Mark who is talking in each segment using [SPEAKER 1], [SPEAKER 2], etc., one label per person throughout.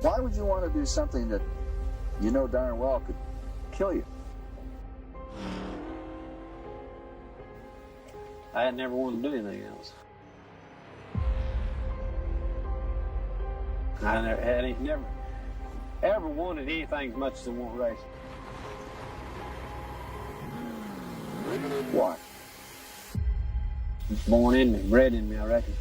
[SPEAKER 1] Why would you want to do something that you know darn well could kill you?
[SPEAKER 2] I had never wanted to do anything else. I never ever wanted anything as much as I want racing.
[SPEAKER 1] Why?
[SPEAKER 2] It's born in me, bred in me, I reckon.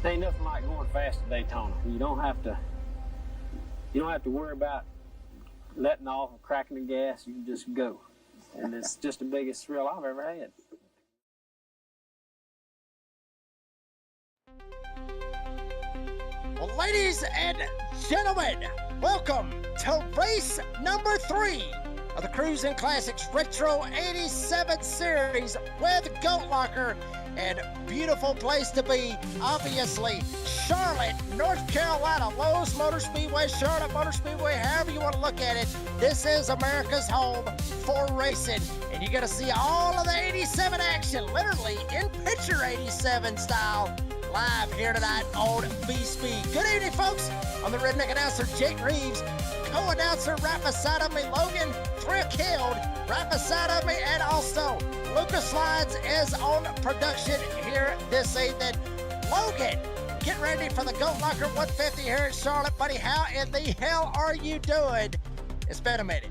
[SPEAKER 2] Ain't nothing like going fast at Daytona. You don't have to worry about letting off or cracking the gas. You can just go. And it's just the biggest thrill I've ever had.
[SPEAKER 3] Well, ladies and gentlemen, welcome to race number 3 of the Cruisin Classics Retro 87 Series with Goat Locker. And beautiful place to be, obviously, Charlotte, North Carolina, Lowe's Motor Speedway, Charlotte Motor Speedway, however you want to look at it. This is America's home for racing. And you're going to see all of the 87 action, literally in picture 87 style, live here tonight on B-Speed. Good evening, folks. I'm the redneck announcer, Jake Reeves. Co-announcer right beside of me, Logan Thrill-Killed, right beside of me, and also Lucas Slides is on production here this evening. Logan, get ready for the Goat Locker 150 here in Charlotte, buddy. How in the hell are you doing? It's been a minute.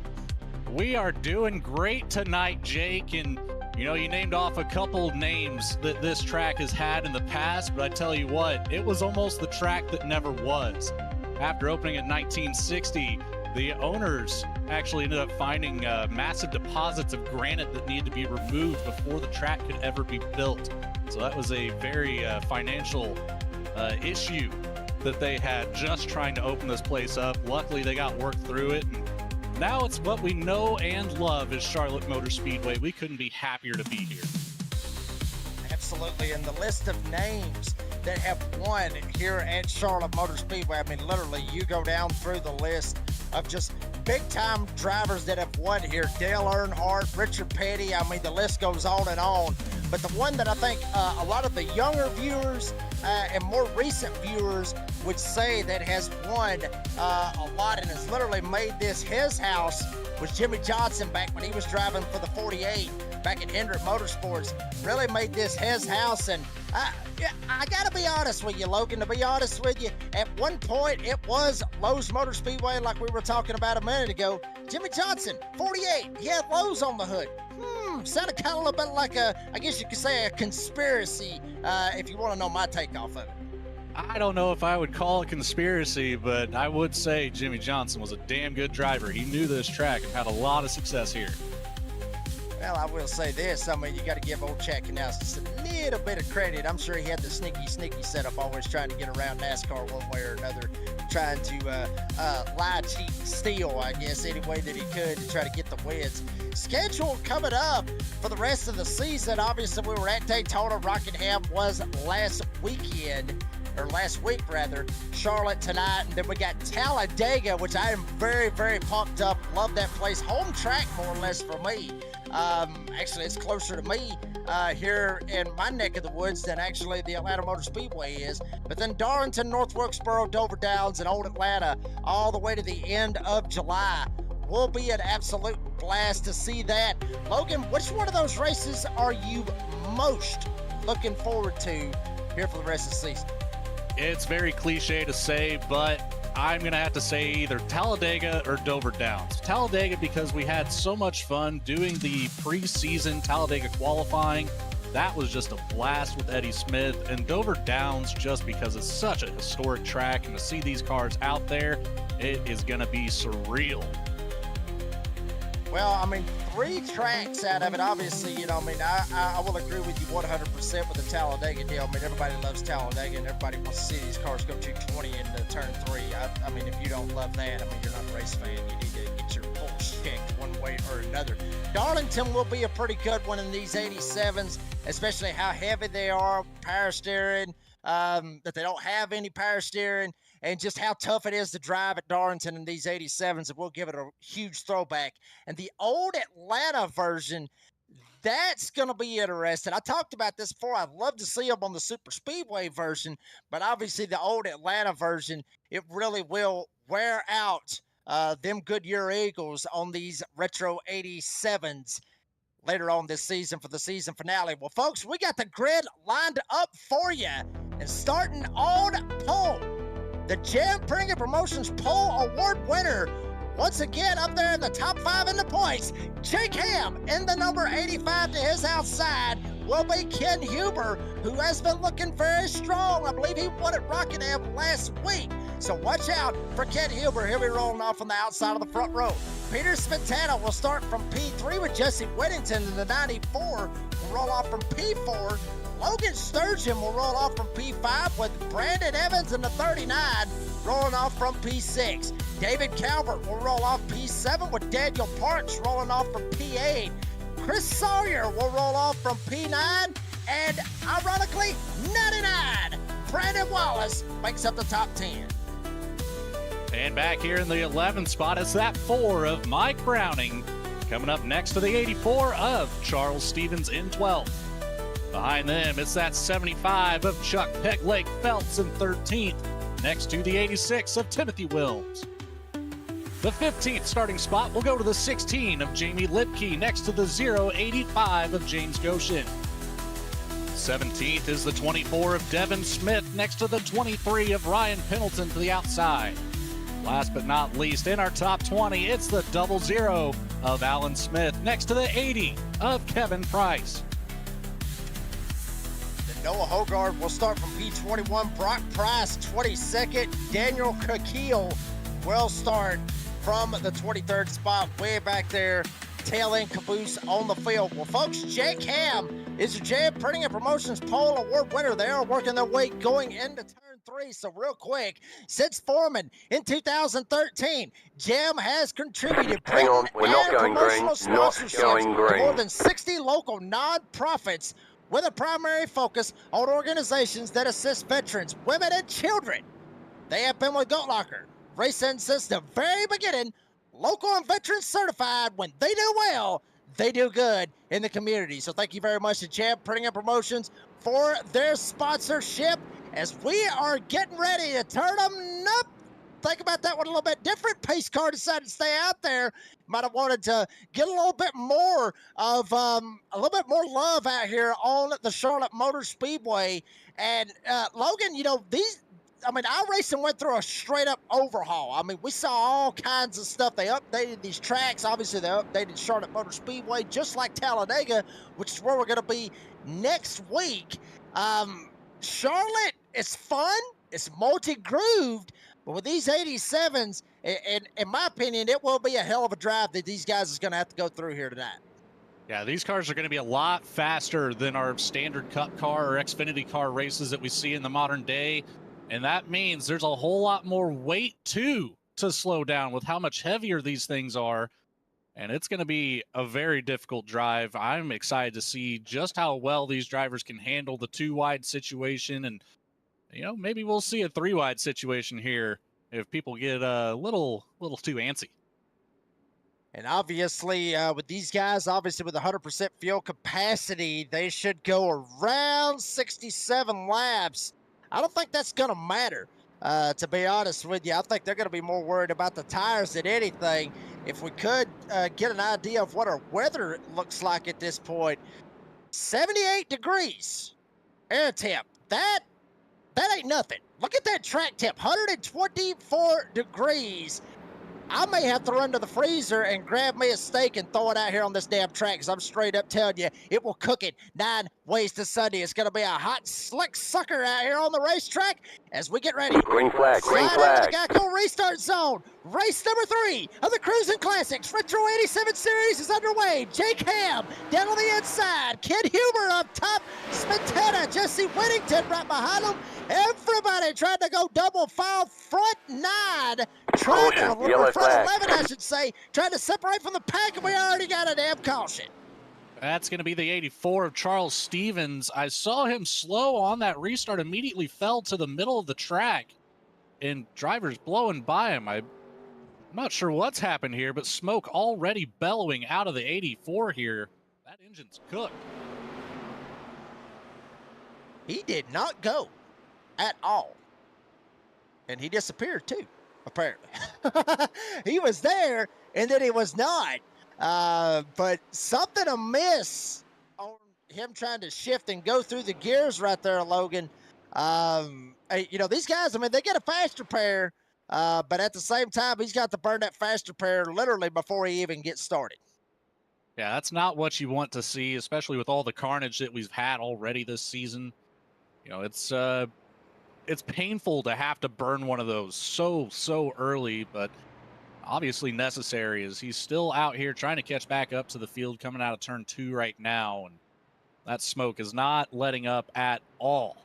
[SPEAKER 4] We are doing great tonight, Jake, and you know, you named off a couple names that this track has had in the past, but I tell you what, it was almost the track that never was. After opening in 1960, the owners actually ended up finding massive deposits of granite that needed to be removed before the track could ever be built. So that was a very financial issue that they had just trying to open this place up. Luckily, they got worked through it. And now it's what we know and love as Charlotte Motor Speedway. We couldn't be happier to be here.
[SPEAKER 3] Absolutely, and the list of names that have won here at Charlotte Motor Speedway, I mean, literally, you go down through the list of just big-time drivers that have won here. Dale Earnhardt, Richard Petty, I mean, the list goes on and on. But the one that I think a lot of the younger viewers and more recent viewers would say that has won a lot and has literally made this his house was Jimmy Johnson back when he was driving for the 48 back at Hendrick Motorsports. Really made this his house. And I gotta be honest with you, Logan, to be honest with you, at one point it was Lowe's Motor Speedway like we were talking about a minute ago. Jimmy Johnson, 48, he had Lowe's on the hood. Sounded kind of a little bit like I guess you could say a conspiracy, if you want to know my take off of it.
[SPEAKER 4] I don't know if I would call it conspiracy, but I would say Jimmy Johnson was a damn good driver. He knew this track and had a lot of success here.
[SPEAKER 3] Well, I will say this. I mean, you got to give old Chad Canals just a little bit of credit. I'm sure he had the sneaky setup, always trying to get around NASCAR one way or another, trying to lie, cheat, steal, I guess, any way that he could to try to get the wins. Schedule coming up for the rest of the season. Obviously, we were at Daytona. Rockingham was last week, rather. Charlotte tonight, and then we got Talladega, which I am very, very pumped up. Love that place. Home track, more or less, for me. Actually, it's closer to me here in my neck of the woods than actually the Atlanta Motor Speedway is. But then Darlington, North Wilkesboro, Dover Downs, and Old Atlanta all the way to the end of July. Will be an absolute blast to see that. Logan, which one of those races are you most looking forward to here for the rest of the season?
[SPEAKER 4] It's very cliche to say, but I'm going to have to say either Talladega or Dover Downs. Talladega because we had so much fun doing the preseason Talladega qualifying. That was just a blast with Eddie Smith. And Dover Downs just because it's such a historic track, and to see these cars out there, it is going to be surreal.
[SPEAKER 3] Well, I mean, 3 tracks out of it, obviously, I will agree with you 100% with the Talladega deal. I mean, everybody loves Talladega, and everybody wants to see these cars go 220 into turn 3. I mean, if you don't love that, I mean, you're not a race fan. You need to get your pulse checked one way or another. Darlington will be a pretty good one in these 87s, especially how heavy they are, power steering, that they don't have any power steering, and just how tough it is to drive at Darlington in these 87s, and we'll give it a huge throwback. And the old Atlanta version, that's going to be interesting. I talked about this before. I'd love to see them on the Super Speedway version, but obviously the old Atlanta version, it really will wear out them Goodyear Eagles on these retro 87s later on this season for the season finale. Well, folks, we got the grid lined up for you, and starting on pole, the Jam Pringle Promotions Pole Award winner, once again up there in the top 5 in the points, Jake Ham in the number 85 to his outside will be Ken Huber, who has been looking very strong. I believe he won at Rockingham last week. So watch out for Ken Huber. He'll be rolling off on the outside of the front row. Peter Spintana will start from P3 with Jesse Whittington in the 94. Will roll off from P4. Logan Sturgeon will roll off from P5 with Brandon Evans in the 39, rolling off from P6. David Calvert will roll off P7 with Daniel Parks rolling off from P8. Chris Sawyer will roll off from P9, and ironically, 99, Brandon Wallace makes up the top 10.
[SPEAKER 4] And back here in the 11th spot is that 4 of Mike Browning, coming up next to the 84 of Charles Stevens in 12th. Behind them, it's that 75 of Chuck Pegleg Phelps in 13th, next to the 86 of Timothy Wills. The 15th starting spot will go to the 16 of Jamie Lipke, next to the 085 of James Goshen. 17th is the 24 of Devin Smith, next to the 23 of Ryan Pendleton to the outside. Last but not least, in our top 20, it's the 00 of Alan Smith, next to the 80 of Kevin Price.
[SPEAKER 3] Noah Hogard will start from P21. Brock Price, 22nd. Daniel Kakeel will start from the 23rd spot, way back there, tail end caboose on the field. Well, folks, Jake Ham is the Jam Printing Promotions Pole Award winner. They are working their way going into turn 3. So real quick, since forming in 2013, Jam has contributed
[SPEAKER 5] Hang on, we're not going green, not going green.
[SPEAKER 3] to more than 60 local non-profits, with a primary focus on organizations that assist veterans, women, and children. They have been with Goat Locker racing since the very beginning, local and veteran certified. When they do well, they do good in the community. So thank you very much to Jam Printing Promotions for their sponsorship as we are getting ready to turn them up. Think about that one a little bit different. Pace car decided to stay out there. Might have wanted to get a little bit more of love out here on the Charlotte Motor Speedway. And Logan, our racing went through a straight up overhaul. I mean, we saw all kinds of stuff. They updated these tracks. Obviously, they updated Charlotte Motor Speedway, just like Talladega, which is where we're going to be next week. Charlotte is fun. It's multi-grooved. But with these 87s, in my opinion, it will be a hell of a drive that these guys is going to have to go through here tonight.
[SPEAKER 4] Yeah, these cars are going to be a lot faster than our standard Cup car or Xfinity car races that we see in the modern day. And that means there's a whole lot more weight, too, to slow down with how much heavier these things are. And it's going to be a very difficult drive. I'm excited to see just how well these drivers can handle the 2-wide situation. And, maybe we'll see a 3-wide situation here if people get a little too antsy.
[SPEAKER 3] And obviously, with these guys, obviously with 100% fuel capacity, they should go around 67 laps. I don't think that's going to matter, to be honest with you. I think they're going to be more worried about the tires than anything. If we could get an idea of what our weather looks like at this point, 78 degrees air temp. That ain't nothing. Look at that track temp, 124 degrees. I may have to run to the freezer and grab me a steak and throw it out here on this damn track, because I'm straight up telling you, it will cook it 9 ways to Sunday. It's going to be a hot, slick sucker out here on the racetrack as we get ready.
[SPEAKER 5] Green flag, green
[SPEAKER 3] Slide
[SPEAKER 5] flag.
[SPEAKER 3] into the Geico restart zone. Race number 3 of the Cruisin Classics Retro 87 Series is underway. Jake Ham down on the inside. Ken Huber up top. Spintetta, Jesse Whittington right behind him. Everybody trying to go double file front 9. Trying to,
[SPEAKER 5] Yellow
[SPEAKER 3] front
[SPEAKER 5] flag.
[SPEAKER 3] 11, I should say. Trying to separate from the pack, and we already got a damn caution.
[SPEAKER 4] That's going to be the 84 of Charles Stevens. I saw him slow on that restart, immediately fell to the middle of the track, and drivers blowing by him. I'm not sure what's happened here, but smoke already bellowing out of the 84 here. That engine's cooked.
[SPEAKER 3] He did not go at all. And he disappeared too, apparently. He was there, and then he was not. But something amiss on him trying to shift and go through the gears right there, Logan. These guys, they get a faster pair, but at the same time, he's got to burn that faster pair literally before he even gets started.
[SPEAKER 4] Yeah, that's not what you want to see, especially with all the carnage that we've had already this season. It's painful to have to burn one of those so early, but obviously necessary, as he's still out here trying to catch back up to the field coming out of turn 2 right now, and that smoke is not letting up at all.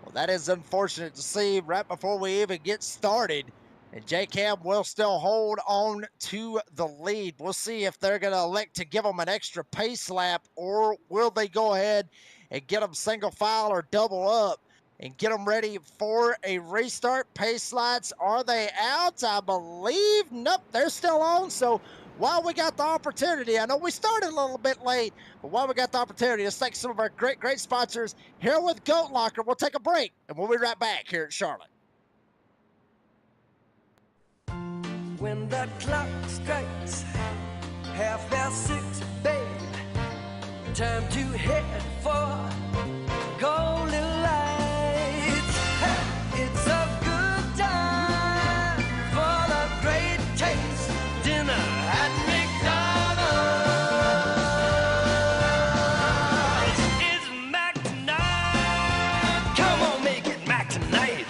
[SPEAKER 3] Well, that is unfortunate to see right before we even get started. And Jake Ham will still hold on to the lead. We'll see if they're going to elect to give him an extra pace lap, or will they go ahead and get him single file or double up and get them ready for a restart. Pace lights, are they out? I believe, nope, they're still on. So while we got the opportunity, I know we started a little bit late, but while we got the opportunity, let's thank some of our great sponsors here with Goat Locker. We'll take a break, and we'll be right back here at Charlotte.
[SPEAKER 6] When the clock strikes 6:30, babe, time to head for golden lights. Hey, it's a good time for the great taste dinner at McDonald's. It's Mac tonight. Come on, make it Mac tonight.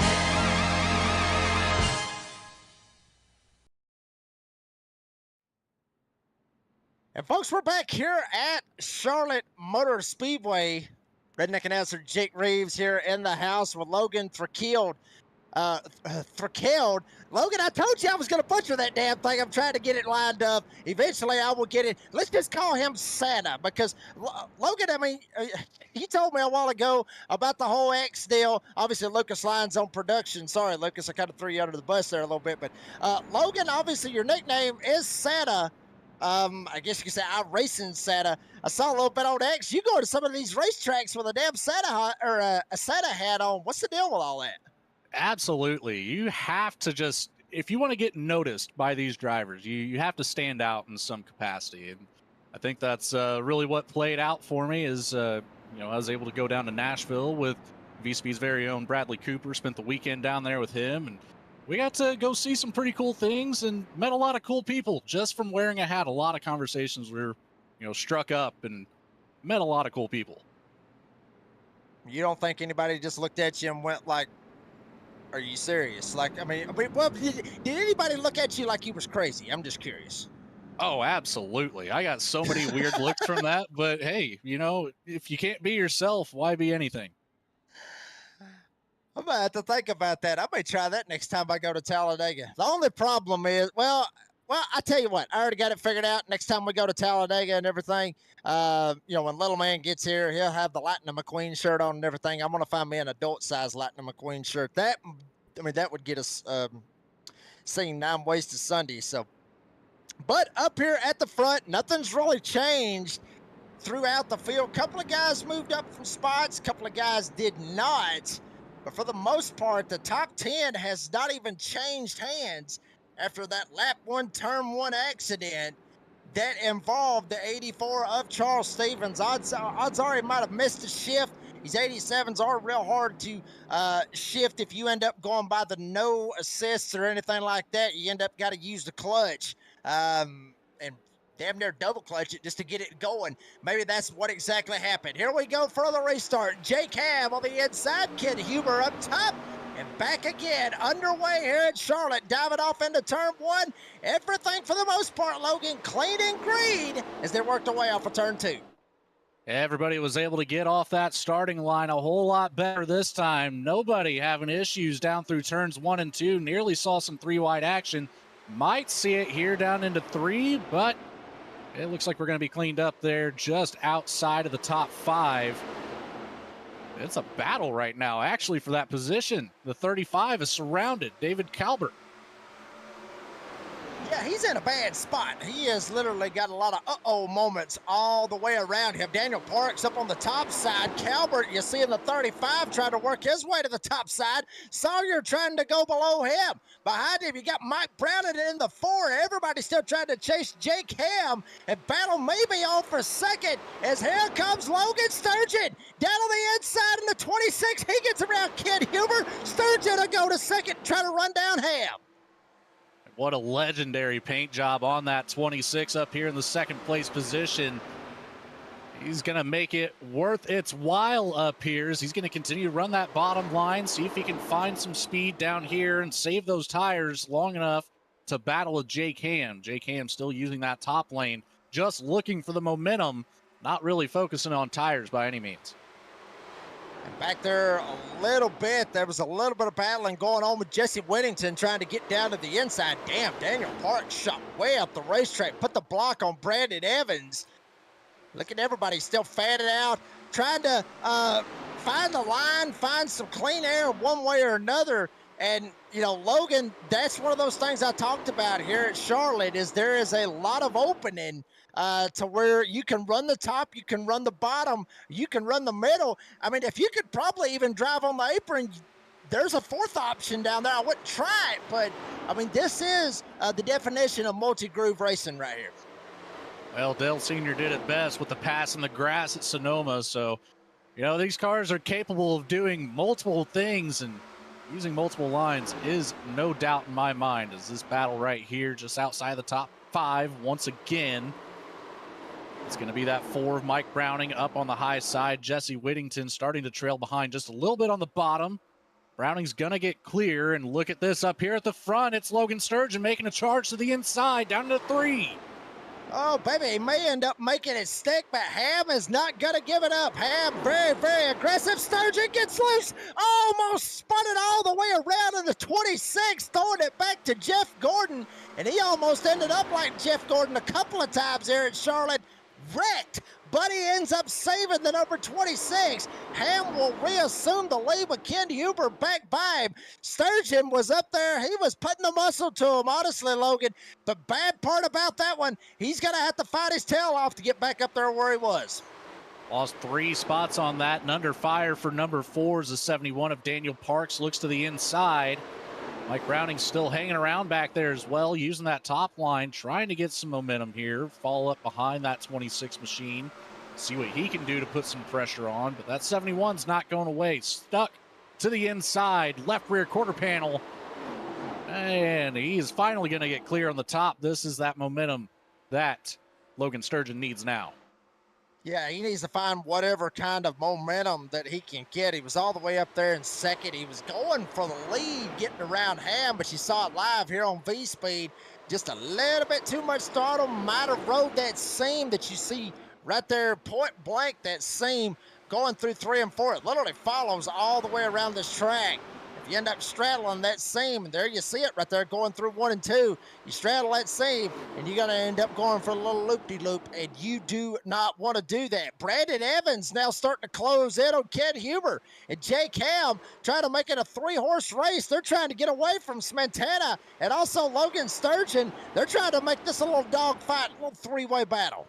[SPEAKER 3] And folks, we're back here at Charlotte Motor Speedway. Redneck announcer Jake Reeves here in the house with Logan Thrakeld. Logan, I told you I was going to butcher that damn thing. I'm trying to get it lined up. Eventually, I will get it. Let's just call him Santa, because Logan, he told me a while ago about the whole X deal. Obviously, Lucas Lyons on production. Sorry, Lucas, I kind of threw you under the bus there a little bit. But Logan, obviously, your nickname is Santa. I guess you could say I'm racing Santa. I saw a little bit on X. You go to some of these racetracks with a damn Santa hat, or a Santa hat on. What's the deal with all that?
[SPEAKER 4] Absolutely. You have to just, if you want to get noticed by these drivers, you have to stand out in some capacity. And I think that's really what played out for me is, I was able to go down to Nashville with VSP's very own Bradley Cooper, spent the weekend down there with him, and we got to go see some pretty cool things and met a lot of cool people just from wearing a hat. A lot of conversations were, struck up, and met a lot of cool people.
[SPEAKER 3] You don't think anybody just looked at you and went like, are you serious? Like, well, did anybody look at you like you was crazy? I'm just curious.
[SPEAKER 4] Oh, absolutely. I got so many weird looks from that, but hey, you know, if you can't be yourself, why be anything?
[SPEAKER 3] I'm gonna have to think about that. I may try that next time I go to Talladega. The only problem is, well, I tell you what, I already got it figured out. Next time we go to Talladega and everything, when little man gets here, he'll have the Lightning McQueen shirt on and everything. I'm gonna find me an adult size Lightning McQueen shirt. That would get us seen 9 Wasted Sundays. So, but up here at the front, nothing's really changed throughout the field. A couple of guys moved up from spots, a couple of guys did not. But for the most part, the top 10 has not even changed hands after that lap 1, turn 1 accident that involved the 84 of Charles Stevens. Odds are he might have missed a shift. These 87s are real hard to shift if you end up going by the no assists or anything like that. You end up got to use the clutch and damn near double clutch it just to get it going. Maybe that's what exactly happened. Here we go for the restart. Jake Ham on the inside, Kid Huber up top, and back again. Underway here at Charlotte, diving off into turn 1. Everything for the most part, Logan, clean and green as they worked their way off of turn 2.
[SPEAKER 4] Everybody was able to get off that starting line a whole lot better this time. Nobody having issues down through turns 1 and 2. Nearly saw some 3-wide action. Might see it here down into 3, but it looks like we're going to be cleaned up there just outside of the top 5. It's a battle right now, actually, for that position. The 35 is surrounded. David Calbert.
[SPEAKER 3] Yeah, he's in a bad spot. He has literally got a lot of uh-oh moments all the way around him. Daniel Parks up on the top side. Calbert, you see in the 35, trying to work his way to the top side. Sawyer trying to go below him. Behind him, you got Mike Brown in the 4. Everybody still trying to chase Jake Ham. And battle maybe on for second as here comes Logan Sturgeon. Down on the inside in the 26, he gets around Kid Huber. Sturgeon will go to second, try to run down Ham.
[SPEAKER 4] What a legendary paint job on that 26 up here in the second place position. He's going to make it worth its while up here as he's going to continue to run that bottom line, see if he can find some speed down here and save those tires long enough to battle with Jake Ham. Jake Ham still using that top lane, just looking for the momentum, not really focusing on tires by any means.
[SPEAKER 3] And back there a little bit, there was a little bit of battling going on with Jesse Whittington trying to get down to the inside. Damn, Daniel Parks shot way up the racetrack, put the block on Brandon Evans. Look at everybody still fanning out, trying to find the line, find some clean air one way or another. And, Logan, that's one of those things I talked about here at Charlotte is there is a lot of opening to where you can run the top, you can run the bottom, you can run the middle. I mean, if you could probably even drive on the apron, there's a fourth option down there. I wouldn't try it, but, I mean, this is the definition of multi-groove racing right here.
[SPEAKER 4] Well, Dale Sr. did it best with the pass in the grass at Sonoma, so, these cars are capable of doing multiple things, and using multiple lines is no doubt in my mind as this battle right here just outside the top 5 once again. It's going to be that 4 of Mike Browning up on the high side. Jesse Whittington starting to trail behind just a little bit on the bottom. Browning's going to get clear, and look at this up here at the front. It's Logan Sturgeon making a charge to the inside, down to 3.
[SPEAKER 3] Oh, baby, he may end up making it stick, but Ham is not going to give it up. Ham, very, very aggressive. Sturgeon gets loose, almost spun it all the way around in the 26, throwing it back to Jeff Gordon, and he almost ended up like Jeff Gordon a couple of times here at Charlotte, wrecked, but he ends up saving the number 26. Ham will reassume the lead with Ken Huber back by him. Sturgeon was up there. He was putting the muscle to him, honestly, Logan. The bad part about that one, he's going to have to fight his tail off to get back up there where he was.
[SPEAKER 4] Lost 3 spots on that, and under fire for number 4 is the 71 of Daniel Parks. Looks to the inside. Mike Browning's still hanging around back there as well, using that top line, trying to get some momentum here, follow up behind that 26 machine, see what he can do to put some pressure on. But that 71's not going away. Stuck to the inside, left rear quarter panel, and he is finally going to get clear on the top. This is that momentum that Logan Sturgeon needs now.
[SPEAKER 3] Yeah, he needs to find whatever kind of momentum that he can get. He was all the way up there in second. He was going for the lead, getting around Ham, but you saw it live here on V-Speed. just a little bit too much throttle, might have rode that seam that you see right there, point blank, that seam going through 3 and 4. It literally follows all the way around this track. If you end up straddling that seam, and there you see it right there going through 1 and 2, you straddle that seam, and you're going to end up going for a little loop-de-loop, and you do not want to do that. Brandon Evans now starting to close in on Ken Huber, and Jake Ham trying to make it a 3-horse race. They're trying to get away from Smetana, and also Logan Sturgeon. They're trying to make this a little dogfight, a little 3-way battle.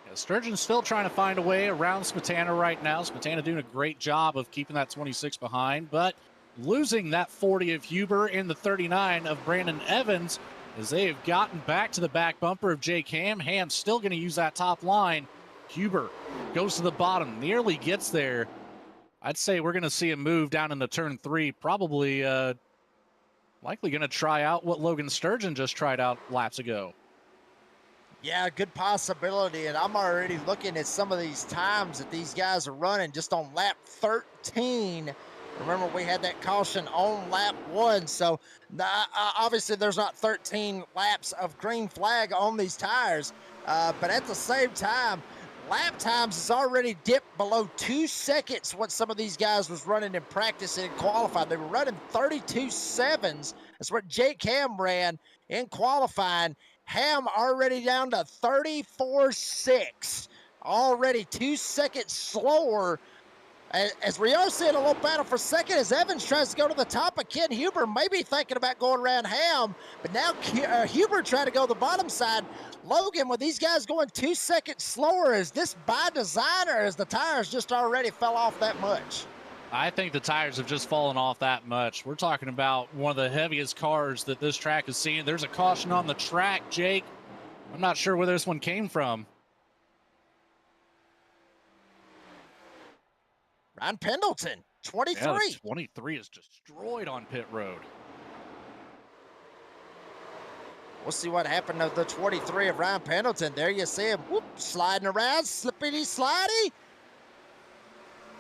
[SPEAKER 4] Yeah, Sturgeon's still trying to find a way around Smetana right now. Smetana doing a great job of keeping that 26 behind, but losing that 40 of Huber and the 39 of Brandon Evans as they have gotten back to the back bumper of Jake Ham. Ham's still going to use that top line. Huber goes to the bottom, nearly gets there. I'd say we're going to see him move down into turn 3, probably likely going to try out what Logan Sturgeon just tried out laps ago.
[SPEAKER 3] Yeah, good possibility, and I'm already looking at some of these times that these guys are running just on lap 13. Remember, we had that caution on lap 1, so obviously there's not 13 laps of green flag on these tires, but at the same time, lap times has already dipped below 2 seconds what some of these guys was running in practice and in qualifying. They were running 32.7s. That's what Jake Ham ran in qualifying. Ham already down to 34.6, already 2 seconds slower. As we are seeing a little battle for second as Evans tries to go to the top of Ken Huber, maybe thinking about going around Ham, but now Huber trying to go the bottom side. Logan, with these guys going 2 seconds slower, is this by design or is the tires just already fell off that much?
[SPEAKER 4] I think the tires have just fallen off that much. We're talking about one of the heaviest cars that this track has seen. There's a caution on the track, Jake. I'm not sure where this one came from.
[SPEAKER 3] Ryan Pendleton, 23.
[SPEAKER 4] Yeah, 23 is destroyed on pit road.
[SPEAKER 3] We'll see what happened to the 23 of Ryan Pendleton. There you see him, whoop, sliding around, slippity slidey.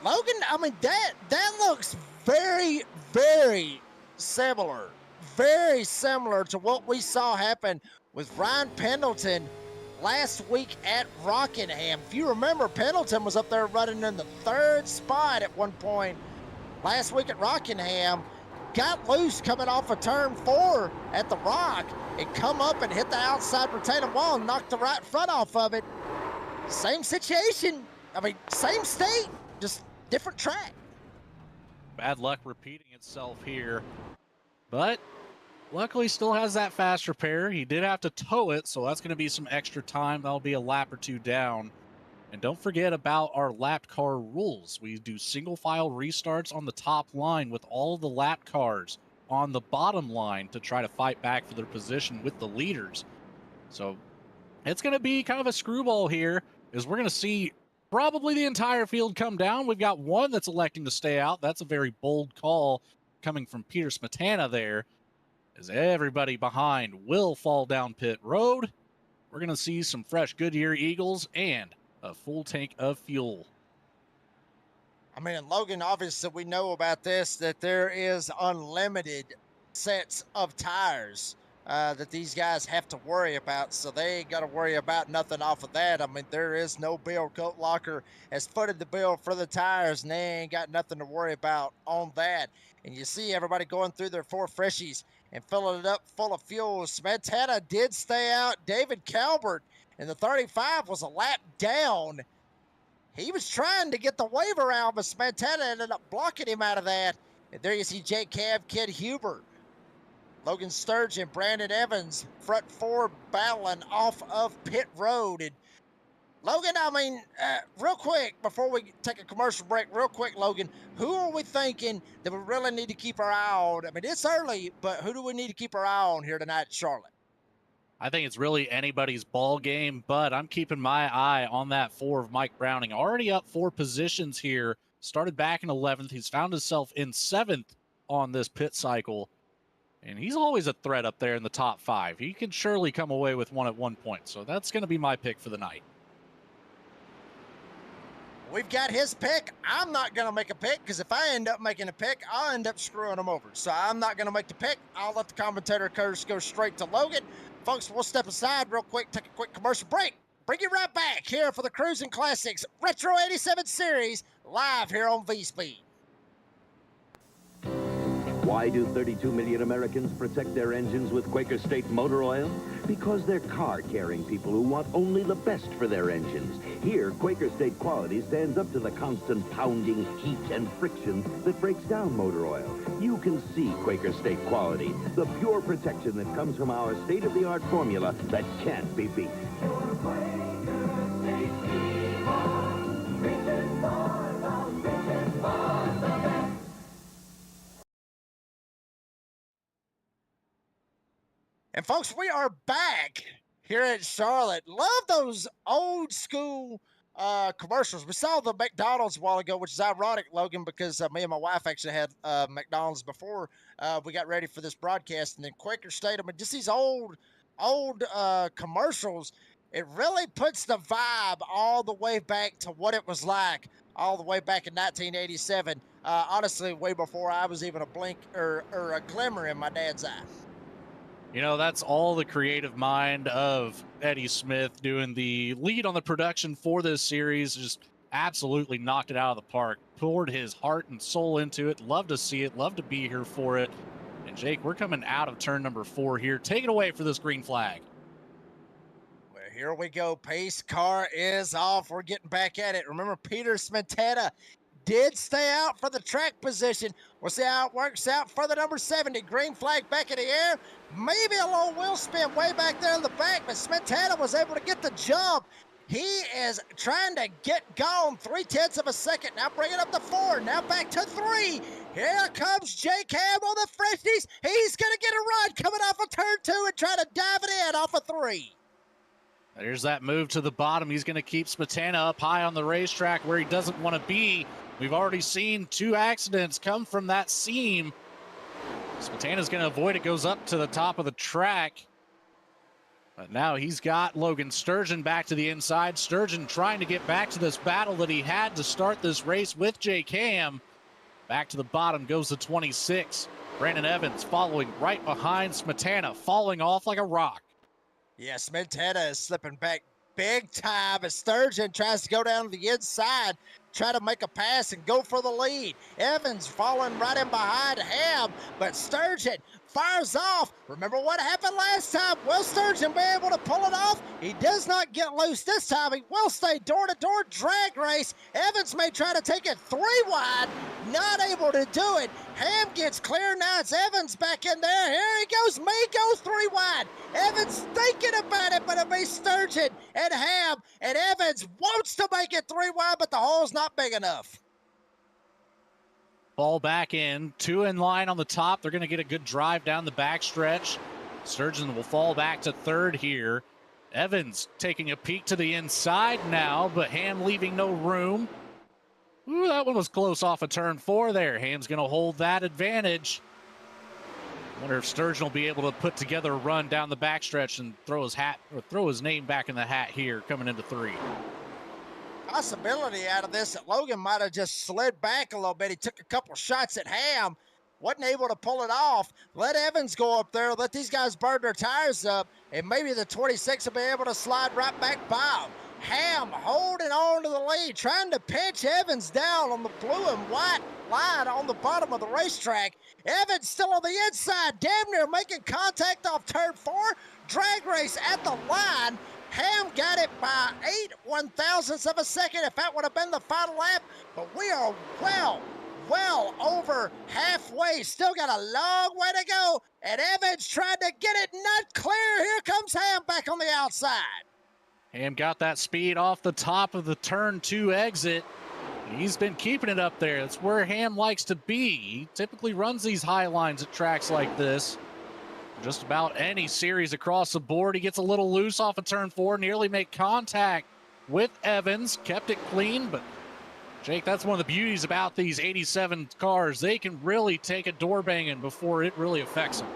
[SPEAKER 3] Logan, I mean, that looks very, very similar. Very similar to what we saw happen with Ryan Pendleton last week at Rockingham. If you remember, Pendleton was up there running in the 3rd spot at one point last week at Rockingham. Got loose coming off of turn 4 at the Rock and come up and hit the outside retaining wall and knocked the right front off of it. Same situation. I mean, same state, just different track.
[SPEAKER 4] Bad luck repeating itself here, but luckily still has that fast repair. He did have to tow it, so that's going to be some extra time. That'll be a lap or 2 down. And don't forget about our lapped car rules. We do single file restarts on the top line with all the lapped cars on the bottom line to try to fight back for their position with the leaders. So it's going to be kind of a screwball here, as we're going to see probably the entire field come down. We've got one that's electing to stay out. That's a very bold call coming from Peter Smetana there, as everybody behind will fall down pit road. We're going to see some fresh Goodyear Eagles and a full tank of fuel.
[SPEAKER 3] I mean, Logan, obviously we know about this, that there is unlimited sets of tires that these guys have to worry about, so they ain't got to worry about nothing off of that. I mean, there is no bill. Coat Locker has footed the bill for the tires, and they ain't got nothing to worry about on that. And you see everybody going through their 4 freshies and filling it up full of fuel. Smetana did stay out. David Calvert in the 35 was a lap down. He was trying to get the waiver out, but Smetana ended up blocking him out of that. And there you see Jake Cab, Kid Huber, Logan Sturgeon, Brandon Evans, front 4 battling off of pit road. And Logan, I mean, real quick, before we take a commercial break, real quick, Logan, who are we thinking that we really need to keep our eye on? I mean, it's early, but who do we need to keep our eye on here tonight at Charlotte?
[SPEAKER 4] I think it's really anybody's ball game, but I'm keeping my eye on that 4 of Mike Browning. Already up 4 positions here. Started back in 11th. He's found himself in 7th on this pit cycle. And he's always a threat up there in the top 5. He can surely come away with one at one point. So that's going to be my pick for the night.
[SPEAKER 3] We've got his pick. I'm not going to make a pick because if I end up making a pick, I'll end up screwing him over. So I'm not going to make the pick. I'll let the commentator curse go straight to Logan. Folks, we'll step aside real quick, take a quick commercial break. Bring you right back here for the Cruisin' Classics Retro 87 Series live here on V-Speed.
[SPEAKER 7] Why do 32 million Americans protect their engines with Quaker State motor oil? Because they're car-carrying people who want only the best for their engines. Here, Quaker State quality stands up to the constant pounding, heat, and friction that breaks down motor oil. You can see Quaker State quality, the pure protection that comes from our state-of-the-art formula that can't be beat.
[SPEAKER 3] And folks, we are back here at Charlotte. Love those old school commercials. We saw the McDonald's a while ago, which is ironic, Logan, because me and my wife actually had McDonald's before we got ready for this broadcast. And then Quaker State, I mean, just these old commercials, it really puts the vibe all the way back to what it was like all the way back in 1987. Honestly, way before I was even a blink or a glimmer in my dad's eye.
[SPEAKER 4] You know, that's all the creative mind of Eddie Smith doing the lead on the production for this series. Just absolutely knocked it out of the park. Poured his heart and soul into it. Love to see it. Love to be here for it. And Jake, we're coming out of turn number 4 here. Take it away for this green flag.
[SPEAKER 3] Well, here we go. Pace car is off. We're getting back at it. Remember, Peter Smetana did stay out for the track position. We'll see how it works out for the number 70. Green flag back in the air. Maybe a little wheel spin way back there in the back, but Smetana was able to get the jump. He is trying to get gone 0.3 of a second. Now bring it up to 4. Now back to 3. Here comes Jake Ham on the freshies. He's going to get a run coming off of turn 2 and try to dive it in off of 3.
[SPEAKER 4] There's that move to the bottom. He's going to keep Smetana up high on the racetrack where he doesn't want to be. We've already seen 2 accidents come from that seam. Smetana's going to avoid it, goes up to the top of the track. But now he's got Logan Sturgeon back to the inside. Sturgeon trying to get back to this battle that he had to start this race with Jake Ham. Back to the bottom goes the 26. Brandon Evans following right behind Smetana, falling off like a rock.
[SPEAKER 3] Yeah, Smetana is slipping back big time as Sturgeon tries to go down to the inside, try to make a pass and go for the lead. Evans falling right in behind Ham, but Sturgeon fires off. Remember what happened last time? Will Sturgeon be able to pull it off? He does not get loose this time. He will stay door-to-door drag race. Evans may try to take it 3 wide, not able to do it. Ham gets clear. Now it's Evans back in there. Here he goes. May goes 3 wide. Evans thinking about it, but it may Sturgeon and Ham, and Evans wants to make it 3 wide, but the hole's not big enough.
[SPEAKER 4] Ball back in, 2 in line on the top. They're going to get a good drive down the backstretch. Sturgeon will fall back to 3rd here. Evans taking a peek to the inside now, but Ham leaving no room. Ooh, that one was close off of turn 4 there. Ham's going to hold that advantage. Wonder if Sturgeon will be able to put together a run down the backstretch and throw his name back in the hat here coming into 3.
[SPEAKER 3] Possibility out of this that Logan might have just slid back a little bit. He took a couple shots at Ham, wasn't able to pull it off. Let Evans go up there, let these guys burn their tires up, and maybe the 26 will be able to slide right back by him. Ham holding on to the lead, trying to pinch Evans down on the blue and white line on the bottom of the racetrack. Evans still on the inside, damn near making contact off turn 4. Drag race at the line. Ham got it by 0.8 of a second if that would have been the final lap, but we are well over halfway. Still got a long way to go, and Evans tried to get it not clear. Here comes Ham back on the outside.
[SPEAKER 4] Ham got that speed off the top of the turn 2 exit. He's been keeping it up there. That's where Ham likes to be. He typically runs these high lines at tracks like this. Just about any series across the board. He gets a little loose off of turn 4, nearly make contact with Evans. Kept it clean, but Jake, that's one of the beauties about these 87 cars. They can really take a door banging before it really affects them.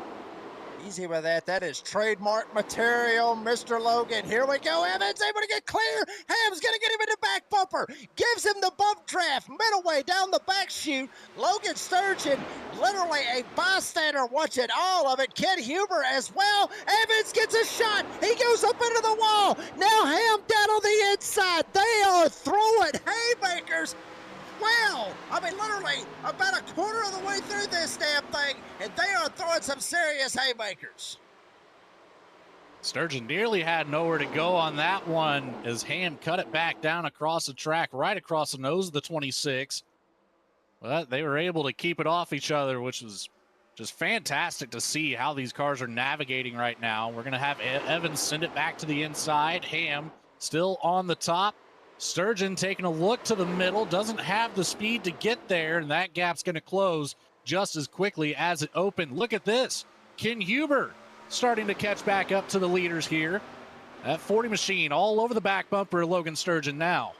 [SPEAKER 3] Easy with that. That is trademark material, Mr. Logan. Here we go. Evans able to get clear. Ham's going to get him in the back bumper. Gives him the bump draft. Middleway down the back chute. Logan Sturgeon, literally a bystander watching all of it. Ken Huber as well. Evans gets a shot. He goes up into the wall. Now Ham down on the inside. They are throwing haymakers. Well, I mean, literally about a quarter of the way through this damn thing, and they are throwing some serious haymakers.
[SPEAKER 4] Sturgeon nearly had nowhere to go on that one as Ham cut it back down across the track, right across the nose of the 26. But they were able to keep it off each other, which was just fantastic to see how these cars are navigating right now. We're going to have Evans send it back to the inside. Ham still on the top. Sturgeon taking a look to the middle, doesn't have the speed to get there, and that gap's going to close just as quickly as it opened. Look at this. Ken Huber starting to catch back up to the leaders here. That 40 machine all over the back bumper of Logan Sturgeon now.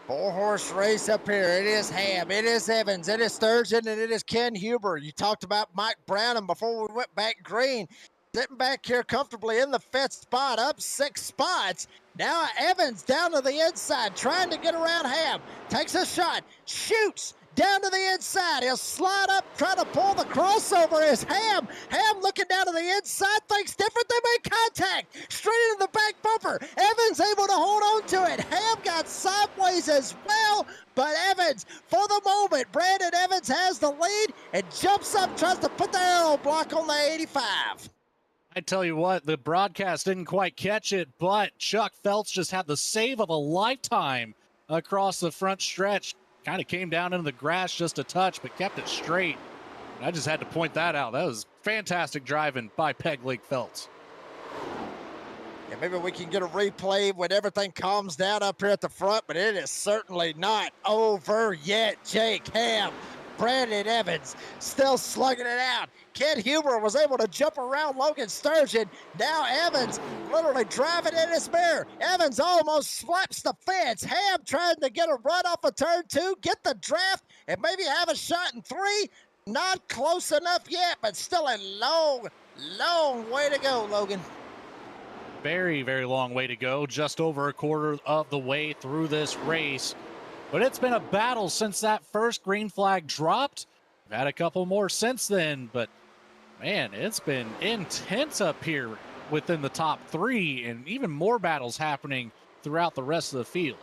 [SPEAKER 3] 4-horse race up here. It is Ham, it is Evans, it is Sturgeon, and it is Ken Huber. You talked about Mike Brown, and before we went back green, sitting back here comfortably in the 5th spot, up 6 spots. Now Evans down to the inside, trying to get around Ham. Takes a shot, shoots down to the inside. He'll slide up, try to pull the crossover as Ham. Ham looking down to the inside, thinks different. They make contact straight into the back bumper. Evans able to hold on to it. Ham got sideways as well, but Evans, for the moment, Brandon Evans has the lead and jumps up, tries to put the arrow block on the 85.
[SPEAKER 4] I tell you what, the broadcast didn't quite catch it, but Chuck Phelps just had the save of a lifetime across the front stretch. Kind of came down into the grass just a touch, but kept it straight. I just had to point that out. That was fantastic driving by Peg Leg Phelps.
[SPEAKER 3] Yeah, maybe we can get a replay when everything calms down up here at the front, but it is certainly not over yet. Jake Ham, Brandon Evans still slugging it out. Ken Huber was able to jump around Logan Sturgeon. Now Evans literally driving in his mirror. Evans almost slaps the fence. Ham trying to get a run off of turn 2, get the draft, and maybe have a shot in 3. Not close enough yet, but still a long, long way to go, Logan.
[SPEAKER 4] Very, very long way to go. Just over a quarter of the way through this race. But it's been a battle since that first green flag dropped. We've had a couple more since then, but man, it's been intense up here within the top 3, and even more battles happening throughout the rest of the field.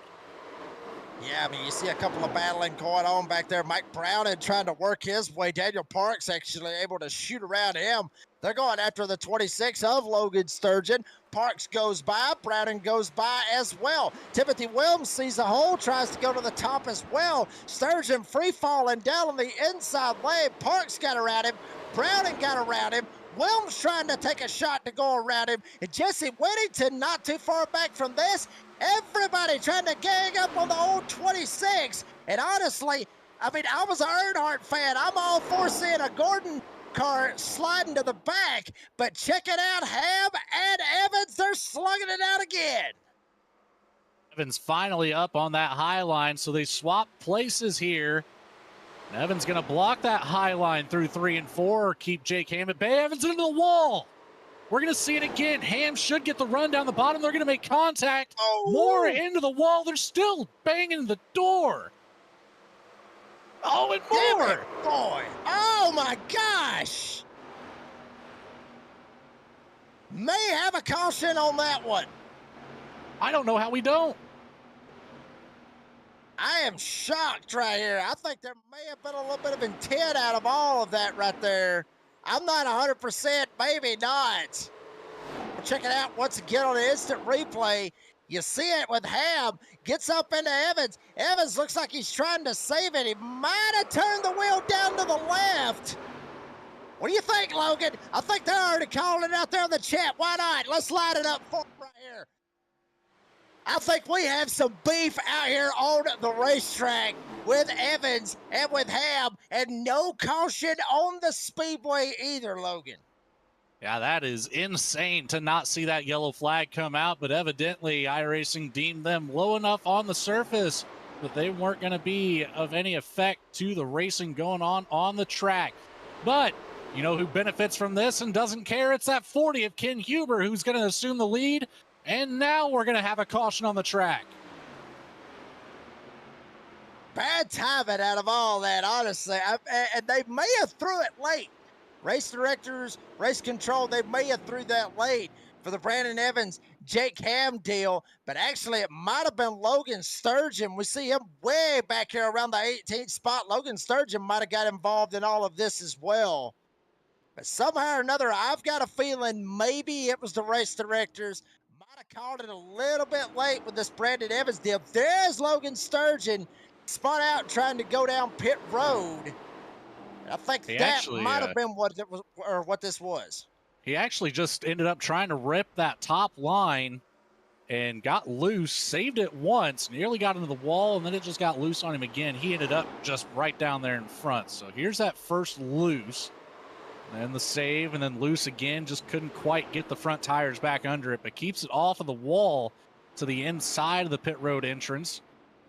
[SPEAKER 3] Yeah, I mean, you see a couple of battling going on back there. Mike Brown trying to work his way. Daniel Parks actually able to shoot around him. They're going after the 26 of Logan Sturgeon. Parks goes by. Browning goes by as well. Timothy Williams sees a hole, tries to go to the top as well. Sturgeon free-falling down on the inside lane. Parks got around him. Browning got around him. Williams trying to take a shot to go around him. And Jesse Whittington not too far back from this. Everybody trying to gang up on the old 26. And honestly, I mean, I was an Earnhardt fan. I'm all for seeing a Gordon car sliding to the back. But check it out, Ham and Evans, they're slugging it out again.
[SPEAKER 4] Evans finally up on that high line, so they swap places here. And Evans going to block that high line through 3 and 4, keep Jake Ham at bay. Evans into the wall. We're going to see it again. Ham should get the run down the bottom. They're going to make contact. More into the wall. They're still banging the door. Oh, and more.
[SPEAKER 3] Damn it, boy. Oh, my gosh. May have a caution on that one.
[SPEAKER 4] I don't know how we don't.
[SPEAKER 3] I am shocked right here. I think there may have been a little bit of intent out of all of that right there. I'm not 100%, maybe not. We'll check it out once again on the instant replay. You see it with Ham, gets up into Evans. Evans looks like he's trying to save it. He might have turned the wheel down to the left. What do you think, Logan? I think they're already calling it out there in the chat. Why not? Let's line it up for him right here. I think we have some beef out here on the racetrack with Evans and with Ham, and no caution on the speedway either, Logan.
[SPEAKER 4] Yeah, that is insane to not see that yellow flag come out, but evidently iRacing deemed them low enough on the surface that they weren't going to be of any effect to the racing going on the track. But you know who benefits from this and doesn't care? It's that 40 of Ken Huber who's going to assume the lead. And now we're going to have a caution on the track.
[SPEAKER 3] Bad timing out of all that, honestly. And they may have threw it late. Race directors, race control, they may have threw that late for the Brandon Evans, Jake Ham deal, but actually it might have been Logan Sturgeon. We see him way back here around the 18th spot. Logan Sturgeon might have got involved in all of this as well. But somehow or another, I've got a feeling maybe it was the race directors. Might have called it a little bit late with this Brandon Evans deal. There's Logan Sturgeon spun out trying to go down pit road. I think that might have been what it was, or what this was.
[SPEAKER 4] He actually just ended up trying to rip that top line and got loose, saved it once, nearly got into the wall, and then it just got loose on him again. He ended up just right down there in front. So here's that first loose, and the save, and then loose again. Just couldn't quite get the front tires back under it, but keeps it off of the wall to the inside of the pit road entrance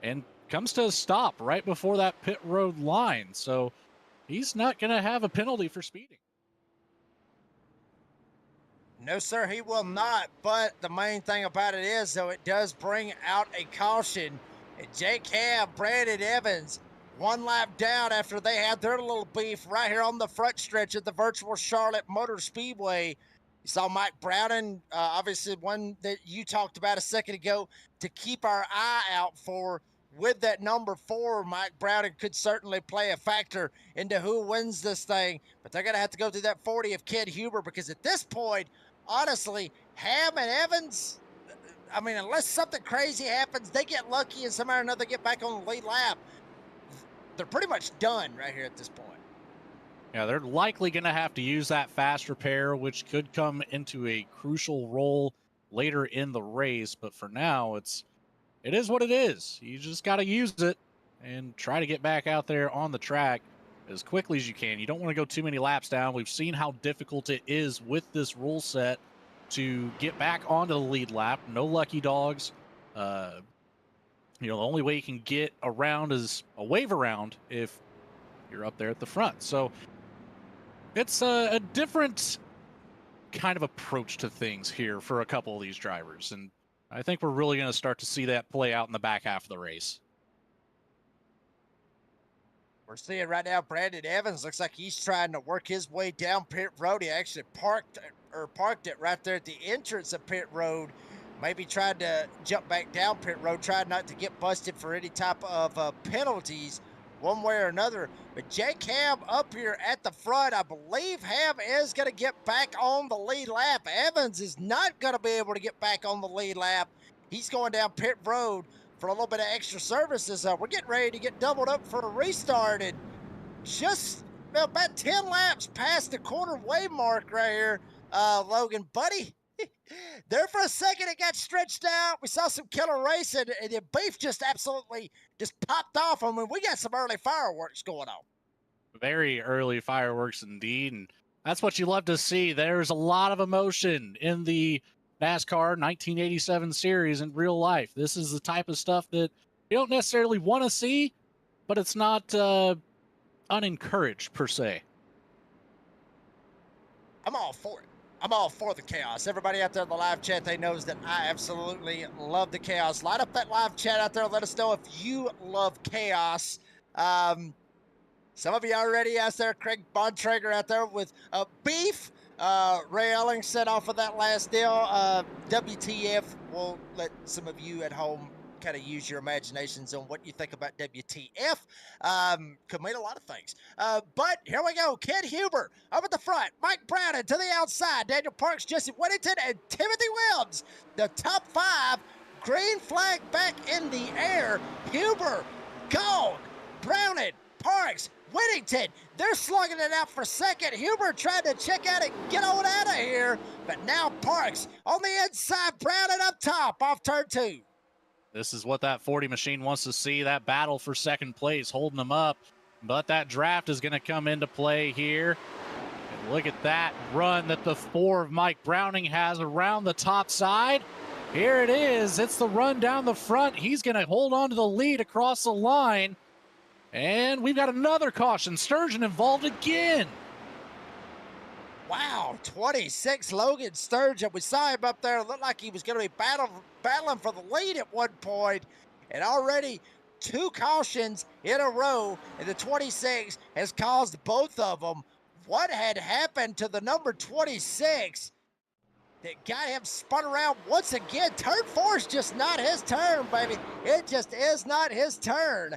[SPEAKER 4] and comes to a stop right before that pit road line. So he's not going to have a penalty for speeding.
[SPEAKER 3] No, sir, he will not. But the main thing about it is, though, it does bring out a caution. And Jake Ham, Brandon Evans, one lap down after they had their little beef right here on the front stretch of the virtual Charlotte Motor Speedway. You saw Mike Browning, obviously one that you talked about a second ago, to keep our eye out for. With that number 4, Mike Browning could certainly play a factor into who wins this thing. But they're going to have to go through that 40 of Ken Huber, because at this point, honestly, Ham and Evans, I mean, unless something crazy happens, they get lucky and somehow or another get back on the lead lap, they're pretty much done right here at this point.
[SPEAKER 4] Yeah, they're likely going to have to use that fast repair, which could come into a crucial role later in the race. But for now, it is what it is. You just got to use it and try to get back out there on the track as quickly as you can. You don't want to go too many laps down. We've seen how difficult it is with this rule set to get back onto the lead lap. No lucky dogs. The only way you can get around is a wave around if you're up there at the front. So it's a different kind of approach to things here for a couple of these drivers. And I think we're really going to start to see that play out in the back half of the race.
[SPEAKER 3] We're seeing right now Brandon Evans looks like he's trying to work his way down pit road. He actually parked it right there at the entrance of pit road. Maybe tried to jump back down pit road, tried not to get busted for any type of penalties one way or another. But Jake Ham up here at the front. I believe Ham is going to get back on the lead lap. Evans is not going to be able to get back on the lead lap. He's going down pit road for a little bit of extra services. We're getting ready to get doubled up for a restart, and just about 10 laps past the quarter way mark right here, Logan, buddy. There for a second, it got stretched out. We saw some killer racing, and the beef just absolutely just popped off. I mean, we got some early fireworks going on.
[SPEAKER 4] Very early fireworks indeed, and that's what you love to see. There's a lot of emotion in the NASCAR 1987 series in real life. This is the type of stuff that you don't necessarily want to see, but it's not unencouraged per se.
[SPEAKER 3] I'm all for it. I'm all for the chaos. Everybody out there in the live chat, they knows that I absolutely love the chaos. Light up that live chat out there. Let us know if you love chaos. Some of you already out there, Craig Bontrager out there with beef. Ray Elling set off of that last deal. WTF, we'll let some of you at home kind of use your imaginations on what you think about WTF. Could mean a lot of things. But here we go. Ken Huber up at the front. Mike Browning to the outside. Daniel Parks, Jesse Whittington, and Timothy Williams. The top 5. Green flag back in the air. Huber, Gone, Browning, Parks, Whittington. They're slugging it out for second. Huber tried to check out and get on out of here. But now Parks on the inside. Browning up top off turn 2.
[SPEAKER 4] This is what that 40 machine wants to see, that battle for second place, holding them up. But that draft is going to come into play here. And look at that run that the 4 of Mike Browning has around the top side. Here it is. It's the run down the front. He's going to hold on to the lead across the line. And we've got another caution. Sturgeon involved again.
[SPEAKER 3] Wow, 26 Logan Sturgeon. We saw him up there. It looked like he was going to be battling for the lead at one point. And already 2 cautions in a row. And the 26 has caused both of them. What had happened to the number 26 that got him spun around once again? Turn 4 is just not his turn, baby. It just is not his turn.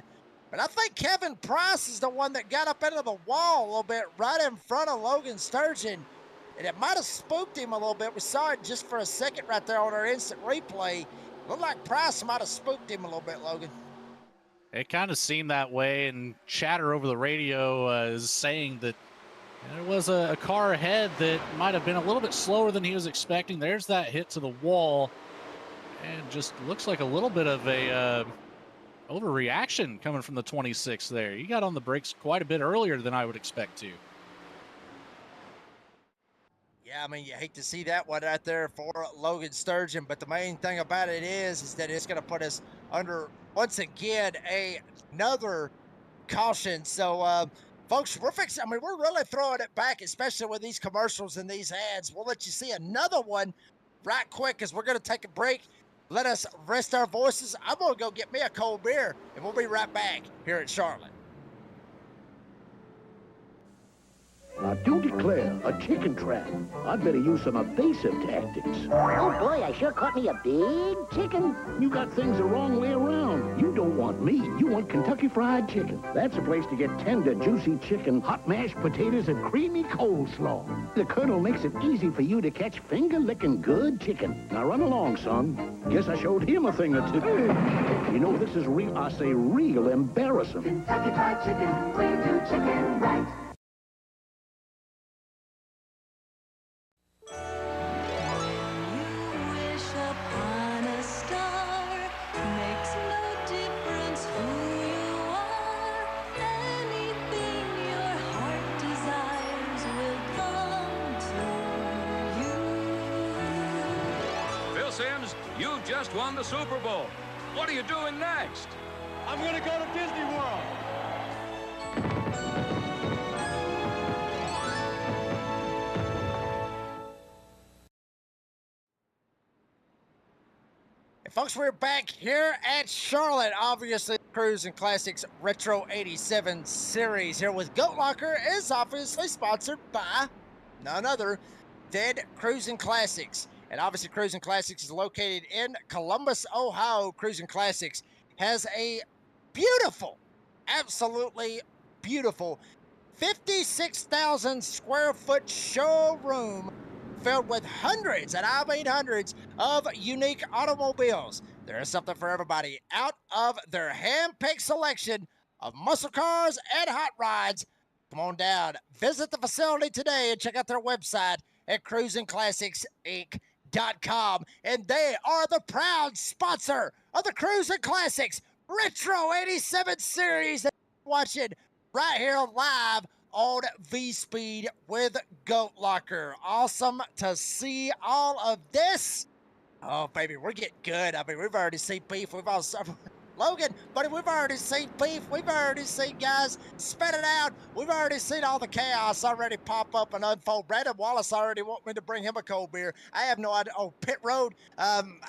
[SPEAKER 3] But I think Kevin Price is the one that got up into the wall a little bit right in front of Logan Sturgeon. And it might have spooked him a little bit. We saw it just for a second right there on our instant replay. Looked like Price might have spooked him a little bit, Logan.
[SPEAKER 4] It kind of seemed that way, and chatter over the radio is saying that there was a car ahead that might have been a little bit slower than he was expecting. There's that hit to the wall, and just looks like a little bit of a overreaction coming from the 26 there. He got on the brakes quite a bit earlier than I would expect to.
[SPEAKER 3] Yeah, I mean, you hate to see that one out there for Logan Sturgeon, but the main thing about it is that it's going to put us under, once again, another caution. So, folks, we're really throwing it back, especially with these commercials and these ads. We'll let you see another one right quick as we're going to take a break. Let us rest our voices. I'm going to go get me a cold beer, and we'll be right back here at Charlotte.
[SPEAKER 8] Now, do declare a chicken trap. I'd better use some evasive tactics.
[SPEAKER 9] Oh, boy, I sure caught me a big chicken.
[SPEAKER 8] You got things the wrong way around. You don't want me. You want Kentucky Fried Chicken. That's a place to get tender, juicy chicken, hot mashed potatoes, and creamy coleslaw. The Colonel makes it easy for you to catch finger-licking good chicken. Now, run along, son. Guess I showed him a thing or two. You know, this is real, I say real embarrassing.
[SPEAKER 10] Kentucky Fried Chicken, we do chicken right.
[SPEAKER 11] Sims, you just won the Super Bowl. What are you doing next?
[SPEAKER 12] I'm going to go to Disney World.
[SPEAKER 3] And folks, we're back here at Charlotte. Obviously, Cruisin Classics Retro 87 series here with Goat Locker is obviously sponsored by none other than Cruisin Classics. And obviously, Cruisin Classics is located in Columbus, Ohio. Cruisin Classics has a beautiful, absolutely beautiful 56,000 square foot showroom filled with hundreds, and I mean hundreds, of unique automobiles. There is something for everybody. Out of their hand-picked selection of muscle cars and hot rods, come on down. Visit the facility today and check out their website at CruisinClassicsInc.com. And they are the proud sponsor of the Cruisin Classics Retro 87 series that you're watching right here live on V-Speed with Goat Locker. Awesome to see all of this. Oh, baby, we're getting good. I mean, we've already seen beef. We've also... Logan, buddy, we've already seen beef. We've already seen guys spit it out. We've already seen all the chaos already pop up and unfold. Brandon Wallace already want me to bring him a cold beer. I have no idea. Oh, pit road. I'm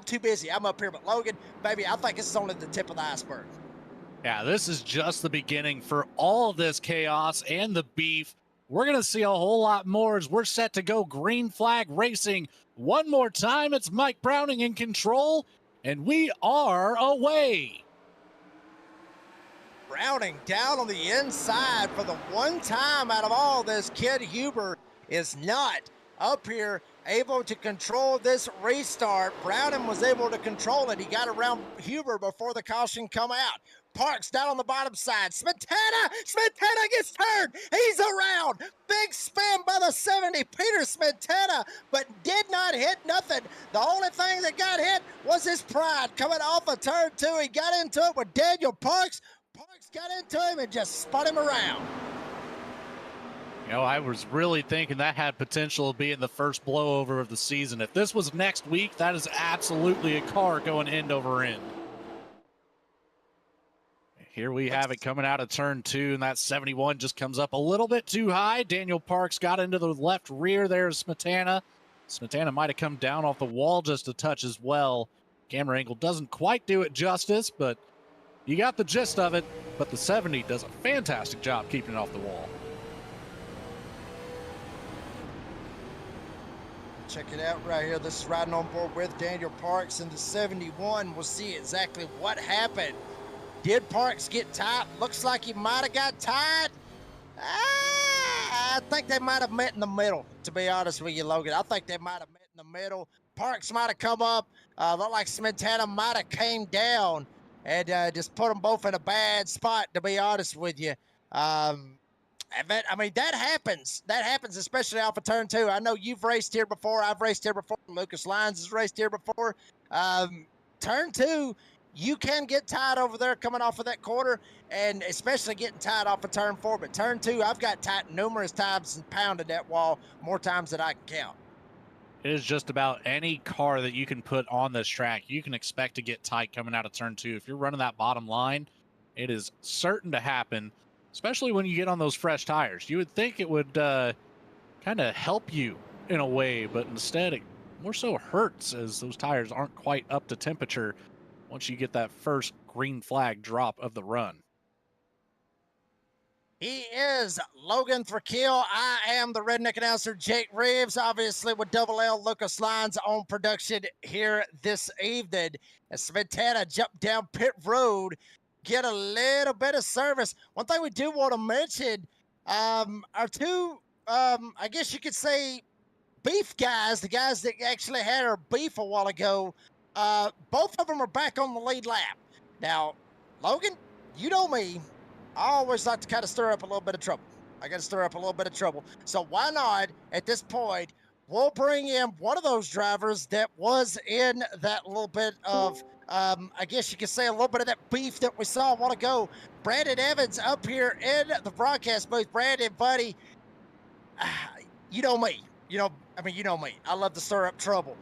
[SPEAKER 3] too busy. I'm up here. But Logan, baby, I think this is only the tip of the iceberg.
[SPEAKER 4] Yeah, this is just the beginning for all this chaos and the beef. We're going to see a whole lot more as we're set to go green flag racing one more time. It's Mike Browning in control. And we are away.
[SPEAKER 3] Browning down on the inside for the one time out of all this. Kid Huber is not up here able to control this restart. Browning was able to control it. He got around Huber before the caution come out. Parks down on the bottom side. Smetana gets turned. He's around. Big spin by the 70. Peter Smetana, but did not hit nothing. The only thing that got hit was his pride. Coming off of turn 2, he got into it with Daniel Parks. Parks got into him and just spun him around.
[SPEAKER 4] You know, I was really thinking that had potential of being the first blowover of the season. If this was next week, that is absolutely a car going end over end. Here we have it coming out of turn 2, and that 71 just comes up a little bit too high. Daniel Parks got into the left rear there of Smetana. Smetana might have come down off the wall just a touch as well. Camera angle doesn't quite do it justice, but you got the gist of it. But the 70 does a fantastic job keeping it off the wall.
[SPEAKER 3] Check it out right here. This is riding on board with Daniel Parks in the 71. We'll see exactly what happened. Did Parks get tight? Looks like he might have got tight. I think they might have met in the middle, to be honest with you, Logan. I think they might have met in the middle. Parks might have come up. Looked like Smetana might have came down and just put them both in a bad spot, to be honest with you. I mean, that happens. That happens, especially off of turn 2. I know you've raced here before. I've raced here before. Lucas Lyons has raced here before. Turn 2, you can get tied over there coming off of that corner, and especially getting tied off of turn 4. But turn 2, I've got tight numerous times and pounded that wall more times than I can count.
[SPEAKER 4] It is just about any car that you can put on this track. You can expect to get tight coming out of turn 2. If you're running that bottom line, it is certain to happen, especially when you get on those fresh tires. You would think it would kind of help you in a way, but instead it more so hurts as those tires aren't quite up to temperature once you get that first green flag drop of the run.
[SPEAKER 3] He is Logan Thrakill. I am the redneck announcer, Jake Reeves, obviously with Double L Lucas Lyons on production here this evening. As Smetana jumped down pit road, get a little bit of service. One thing we do want to mention, our two, I guess you could say, beef guys, the guys that actually had our beef a while ago, both of them are back on the lead lap. Now, Logan, you know me. I always like to kind of stir up a little bit of trouble. I got to stir up a little bit of trouble. So why not, at this point, we'll bring in one of those drivers that was in that little bit of, I guess you could say a little bit of that beef that we saw a while ago. Brandon Evans up here in the broadcast booth. Brandon, buddy, you know me. You know me. I love to stir up trouble.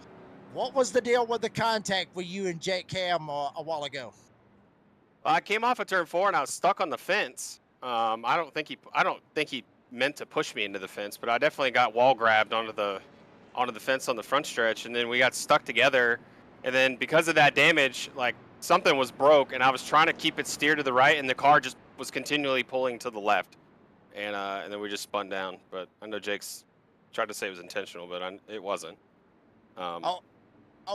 [SPEAKER 3] What was the deal with the contact with you and Jake Cam a while ago?
[SPEAKER 13] I came off of turn 4 and I was stuck on the fence. I don't think he meant to push me into the fence, but I definitely got wall grabbed onto the fence on the front stretch, and then we got stuck together. And then because of that damage, like something was broke, and I was trying to keep it steered to the right, and the car just was continually pulling to the left, and then we just spun down. But I know Jake's tried to say it was intentional, but it wasn't.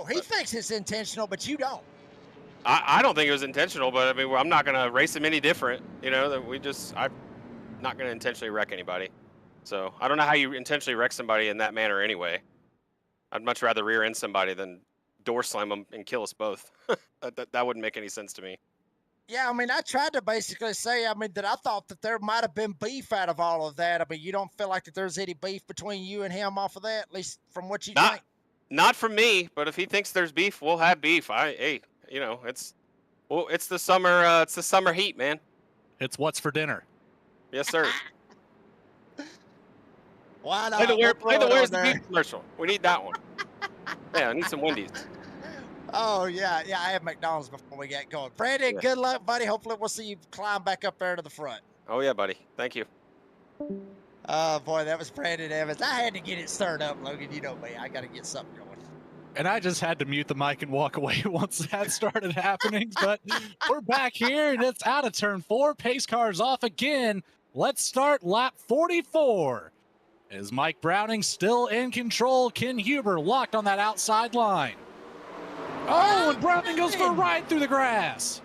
[SPEAKER 3] He thinks it's intentional, but you don't.
[SPEAKER 13] I don't think it was intentional, but I mean, I'm not going to race him any different. You know, that I'm not going to intentionally wreck anybody. So I don't know how you intentionally wreck somebody in that manner anyway. I'd much rather rear end somebody than door slam them and kill us both. that wouldn't make any sense to me.
[SPEAKER 3] Yeah, I mean, I tried to basically say, that I thought that there might have been beef out of all of that. I mean, you don't feel like that there's any beef between you and him off of that, at least from what you think?
[SPEAKER 13] Not from me, but if he thinks there's beef, we'll have beef. You know, it's the summer heat, man.
[SPEAKER 4] It's what's for dinner.
[SPEAKER 13] Yes, sir.
[SPEAKER 3] Why not?
[SPEAKER 13] Play the Where's the Beef commercial. We need that one. Yeah, I need some Wendy's.
[SPEAKER 3] Oh, yeah, I had McDonald's before we got going. Brandon, Good luck, buddy. Hopefully we'll see you climb back up there to the front.
[SPEAKER 13] Oh, yeah, buddy. Thank you.
[SPEAKER 3] Oh, boy, that was Brandon Evans. I had to get it stirred up, Logan. You know me. I got to get something going.
[SPEAKER 4] And I just had to mute the mic and walk away once that started happening. But we're back here, and it's out of turn 4. Pace car's off again. Let's start lap 44. Is Mike Browning still in control? Ken Huber locked on that outside line. Oh, and Browning goes for a ride through the grass.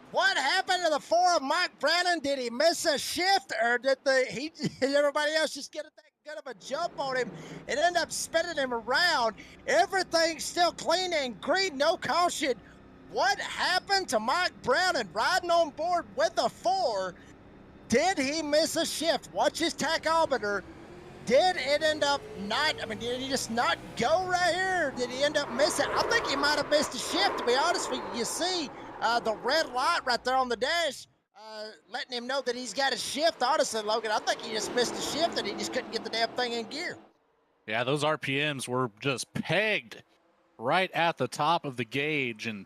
[SPEAKER 3] What happened to the 4 of Mike Browning? Did he miss a shift, or did everybody else just get that good of a jump on him and end up spinning him around? Everything's still clean and green, no caution. What happened to Mike Browning riding on board with the 4? Did he miss a shift? Watch his tachometer. Did it end up did he just not go right here? Did he end up missing? I think he might have missed a shift, to be honest with you. You see the red light right there on the dash letting him know that he's got a shift. Honestly, Logan, I think he just missed a shift and he just couldn't get the damn thing in gear.
[SPEAKER 4] Yeah, those RPMs were just pegged right at the top of the gauge, and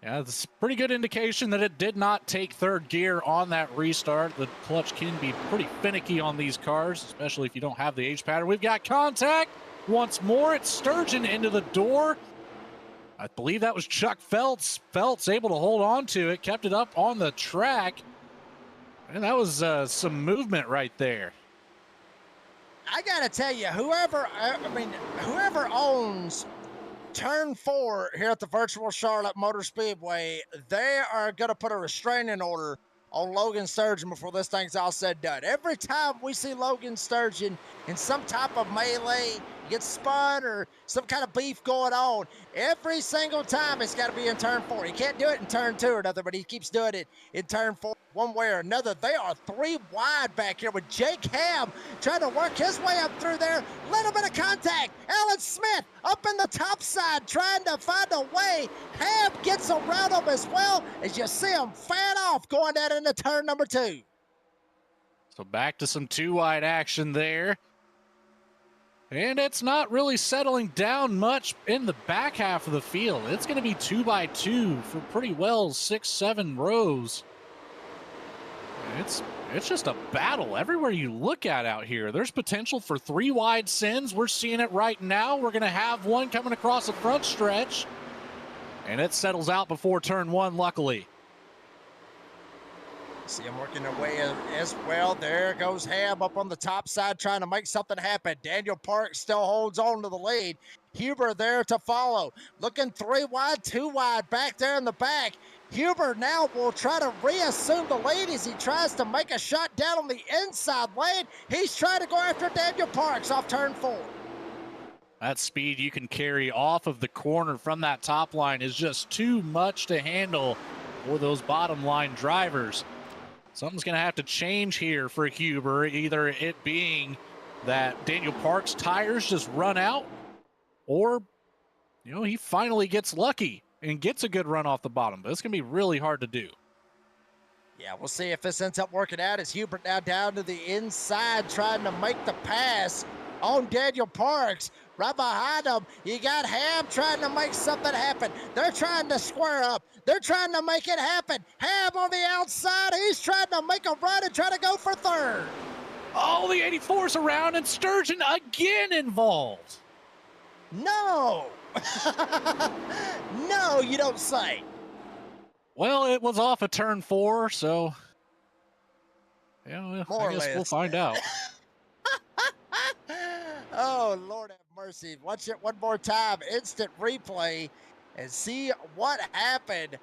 [SPEAKER 4] Yeah, it's a pretty good indication that it did not take third gear on that restart. The clutch can be pretty finicky on these cars, especially if you don't have the H pattern. We've got contact once more. It's Sturgeon into the door. I believe that was Chuck Feltz. Feltz able to hold on to it, kept it up on the track. And that was some movement right there.
[SPEAKER 3] I got to tell you, whoever owns Turn 4 here at the virtual Charlotte Motor Speedway, they are going to put a restraining order on Logan Sturgeon before this thing's all said and done. Every time we see Logan Sturgeon in some type of melee, get spun or some kind of beef going on, every single time it's got to be in turn 4. He can't do it in turn 2 or nothing, but he keeps doing it in turn 4 one way or another. They are 3 wide back here with Jake Ham trying to work his way up through there. Little bit of contact. Alan Smith up in the top side trying to find a way. Ham gets around him as well as you see him fan off going down into turn number 2.
[SPEAKER 4] So back to some 2 wide action there. And it's not really settling down much in the back half of the field. It's going to be 2 by 2 for pretty well 6-7 rows. It's just a battle everywhere you look at out here. There's potential for 3 wide sins. We're seeing it right now. We're going to have one coming across the front stretch. And it settles out before turn 1, luckily.
[SPEAKER 3] See him working away as well. There goes Ham up on the top side trying to make something happen. Daniel Parks still holds on to the lead. Huber there to follow. Looking 3 wide, 2 wide back there in the back. Huber now will try to reassume the lead as he tries to make a shot down on the inside lane. He's trying to go after Daniel Parks off turn 4.
[SPEAKER 4] That speed you can carry off of the corner from that top line is just too much to handle for those bottom line drivers. Something's going to have to change here for Huber, either it being that Daniel Parks' tires just run out, or, he finally gets lucky and gets a good run off the bottom. But it's going to be really hard to do.
[SPEAKER 3] Yeah, we'll see if this ends up working out as Hubert now down to the inside trying to make the pass on Daniel Parks. Right behind him, you got Ham trying to make something happen. They're trying to square up. They're trying to make it happen. Ham on the outside. He's trying to make a run and try to go for third.
[SPEAKER 4] Oh, the 84's around and Sturgeon again involved.
[SPEAKER 3] No. No, you don't say.
[SPEAKER 4] Well, it was off of turn 4, so I guess we'll find out.
[SPEAKER 3] Oh, Lord have mercy. Watch it one more time. Instant replay and see what happened.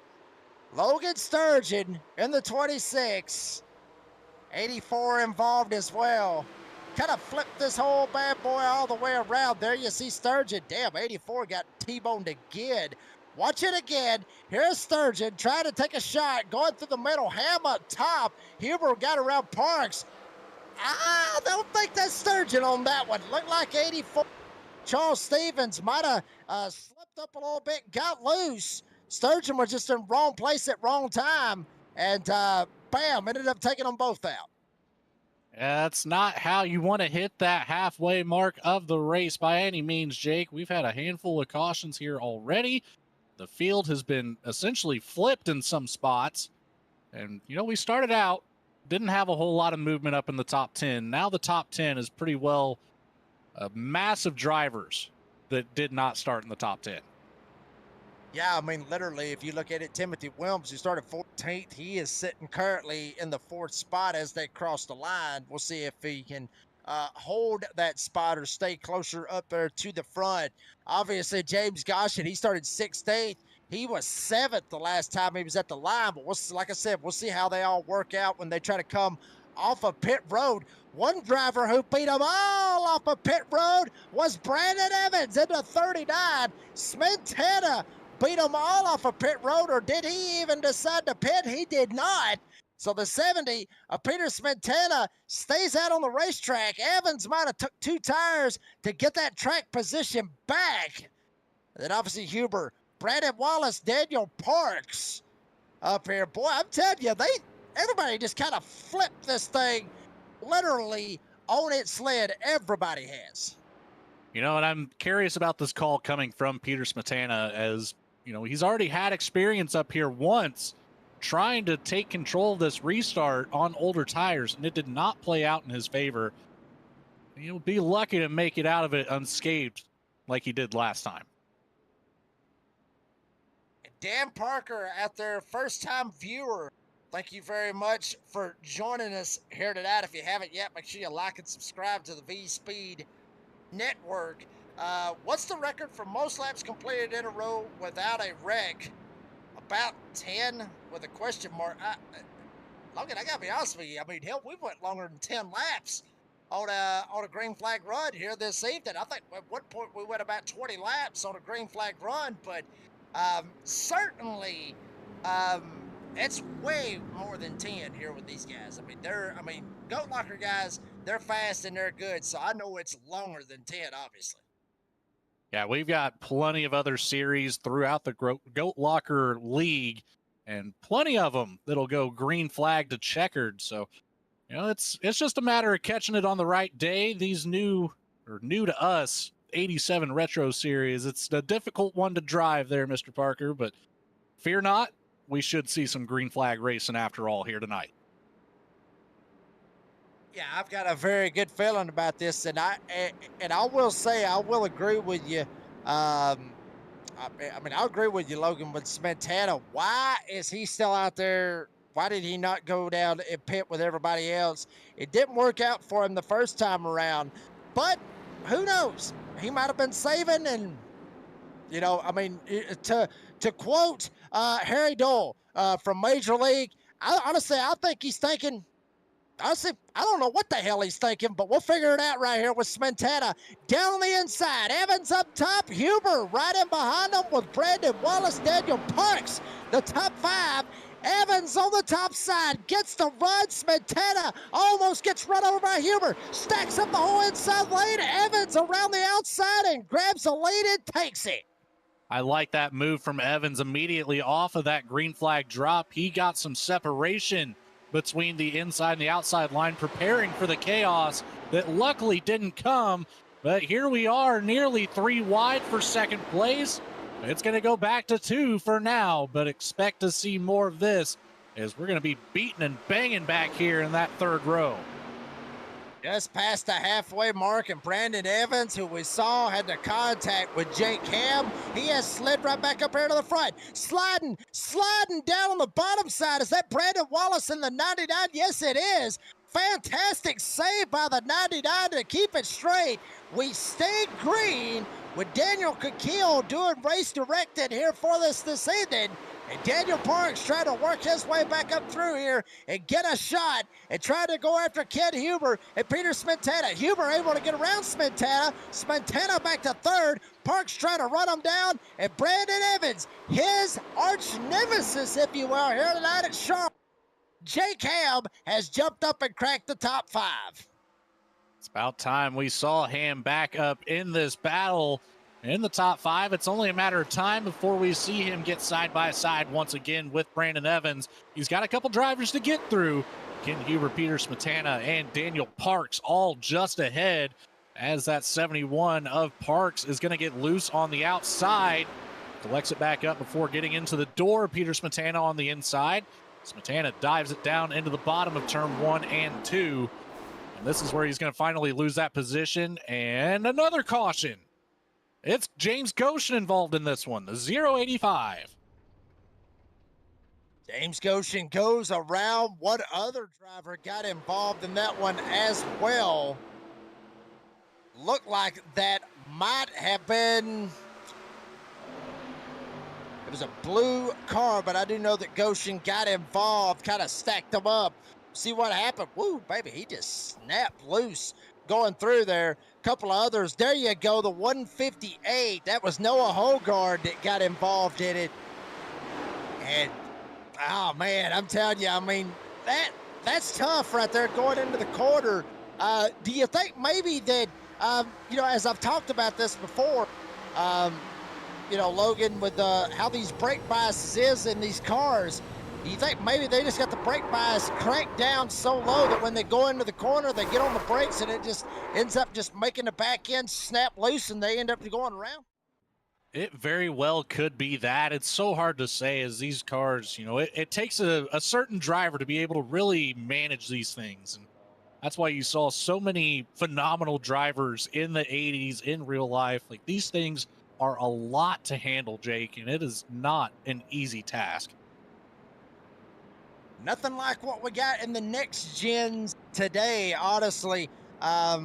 [SPEAKER 3] Logan Sturgeon in the 26. 84 involved as well. Kind of flipped this whole bad boy all the way around. There you see Sturgeon. Damn, 84 got T-boned again. Watch it again. Here's Sturgeon trying to take a shot. Going through the middle. Ham up top. Huber got around Parks. I don't think that's Sturgeon on that one. Looked like 84. Charles Stevens might have slipped up a little bit, got loose. Sturgeon was just in wrong place at wrong time. And bam, ended up taking them both out.
[SPEAKER 4] That's not how you want to hit that halfway mark of the race by any means, Jake. We've had a handful of cautions here already. The field has been essentially flipped in some spots. And, we started out, didn't have a whole lot of movement up in the top 10. Now the top 10 is pretty well massive drivers that did not start in the top 10.
[SPEAKER 3] Yeah, I mean, literally, if you look at it, Timothy Williams, who started 14th, he is sitting currently in the 4th spot as they cross the line. We'll see if he can hold that spot or stay closer up there to the front. Obviously, James Goshen, he started 16th. He was 7th the last time he was at the line, but like I said, we'll see how they all work out when they try to come off of pit road. One driver who beat them all off of pit road was Brandon Evans into 39. Smith-Tanner beat them all off of pit road, or did he even decide to pit? He did not. So the 70 of Peter Smith-Tanner stays out on the racetrack. Evans might have took 2 tires to get that track position back. And then obviously Huber, Brandon Wallace, Daniel Parks up here. Boy, I'm telling you, everybody just kind of flipped this thing literally on its lid. Everybody has.
[SPEAKER 4] And I'm curious about this call coming from Peter Smetana as, You know, he's already had experience up here once trying to take control of this restart on older tires, and it did not play out in his favor. He'll be lucky to make it out of it unscathed like he did last time.
[SPEAKER 3] Dan Parker, out there, first-time viewer, thank you very much for joining us here tonight. If you haven't yet, make sure you like and subscribe to the V-Speed Network. What's the record for most laps completed in a row without a wreck? About 10 with a question mark. Logan, I gotta be honest with you. I mean, hell, we went longer than 10 laps on a green flag run here this evening. I think at one point we went about 20 laps on a green flag run, but certainly it's way more than 10 here with these guys. I mean, Goat Locker guys, they're fast and they're good, so I know it's longer than 10, obviously.
[SPEAKER 4] Yeah, we've got plenty of other series throughout the Goat Locker League, and plenty of them that'll go green flag to checkered. So, you know, it's just a matter of catching it on the right day. These new to us 87 Retro Series, it's a difficult one to drive there, Mr. Parker, but fear not, we should see some green flag racing after all here tonight.
[SPEAKER 3] Yeah, I've got a very good feeling about this, and I will say I will agree with you. I mean, I agree with you, Logan, with Smetana. Why is he still out there? Why did he not go down and pit with everybody else? It didn't work out for him the first time around, but who knows? He might have been saving, and you know, I mean, to quote Harry Dole from Major League, honestly, I think he's thinking. Honestly, I don't know what the hell he's thinking, but we'll figure it out right here with Smetana. Down on the inside, Evans up top, Huber right in behind him with Brandon Wallace, Daniel Parks, the top five. Evans on the top side, gets the run. Smetana almost gets run over by Huber, stacks up the whole inside lane. Evans around the outside and grabs the lead and takes it.
[SPEAKER 4] I like that move from Evans immediately off of that green flag drop. He got some separation between the inside and the outside line, preparing for the chaos that luckily didn't come. But here we are, nearly 3 wide for second place. It's going to go back to 2 for now, but expect to see more of this as we're going to be beating and banging back here in that third row.
[SPEAKER 3] Just past the halfway mark, and Brandon Evans, who we saw had the contact with Jake Ham, he has slid right back up here to the front. Sliding down on the bottom side. Is that Brandon Wallace in the 99? Yes, it is. Fantastic save by the 99 to keep it straight. We stayed green with Daniel Kikil doing race directed here for this evening. And Daniel Parks trying to work his way back up through here and get a shot and trying to go after Ken Huber and Peter Smetana. Huber able to get around Smetana. Smetana back to third. Parks trying to run him down. And Brandon Evans, his arch nemesis, if you will, here tonight at Charlotte. Jake Ham has jumped up and cracked the top 5.
[SPEAKER 4] It's about time we saw Ham back up in this battle. In the top 5, it's only a matter of time before we see him get side by side once again with Brandon Evans. He's got a couple drivers to get through. Ken Huber, Peter Smetana, and Daniel Parks all just ahead as that 71 of Parks is going to get loose on the outside. Collects it back up before getting into the door. Peter Smetana on the inside. Smetana dives it down into the bottom of turn 1 and 2. And this is where he's going to finally lose that position. And another caution. It's James Goshen involved in this one, the 085.
[SPEAKER 3] James Goshen goes around. What other driver got involved in that one as well? Looked like that might have been... It was a blue car, but I do know that Goshen got involved, kind of stacked them up. See what happened? Woo, baby, he just snapped loose going through there. Couple of others. There you go, the 158. That was Noah Hogard that got involved in it. And, oh, man, I'm telling you, I mean, that's tough right there going into the quarter. Do you think maybe that, you know, as I've talked about this before, you know, Logan, with how these brake biases is in these cars, do you think maybe they just got the brake bias cranked down so low that when they go into the corner, they get on the brakes and it just ends up just making the back end snap loose and they end up going around?
[SPEAKER 4] It very well could be that. It's so hard to say as these cars, it takes a certain driver to be able to really manage these things. And that's why you saw so many phenomenal drivers in the 80s in real life. Like, these things are a lot to handle, Jake, and it is not an easy task.
[SPEAKER 3] Nothing like what we got in the next gens today, honestly. I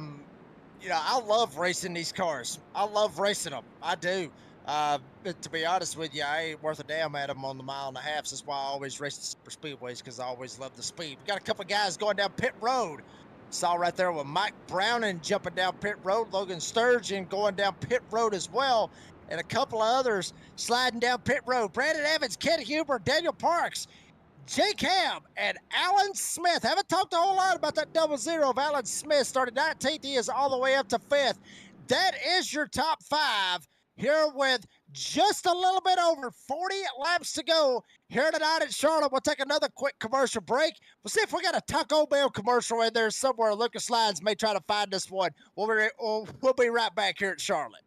[SPEAKER 3] love racing these cars. I love racing them. I do. But to be honest with you, I ain't worth a damn at them on the 1.5 miles. That's why I always race the super speedways, because I always love the speed. We got a couple of guys going down pit road. Saw right there with Mike Browning jumping down pit road, Logan Sturgeon going down pit road as well, and a couple of others sliding down pit road. Brandon Evans, Ken Huber, Daniel Parks, Jake Ham, and Alan Smith. Haven't talked a whole lot about that 00 of Alan Smith. Started 19th. He is all the way up to 5th. That is your top 5 here with just a little bit over 40 laps to go here tonight at Charlotte. We'll take another quick commercial break. We'll see if we got a Taco Bell commercial in there somewhere. Lucas Lyons may try to find this one. We'll be right back here at Charlotte.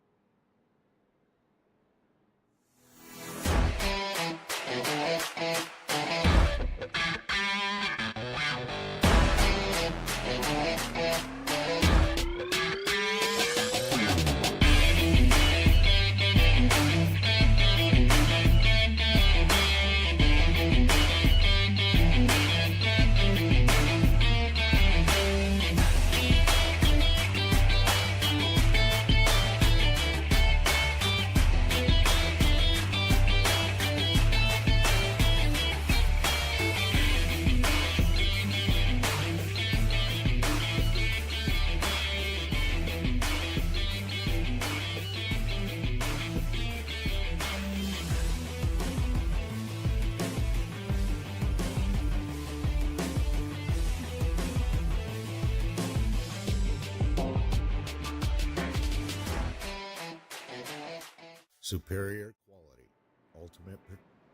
[SPEAKER 14] Superior quality, ultimate.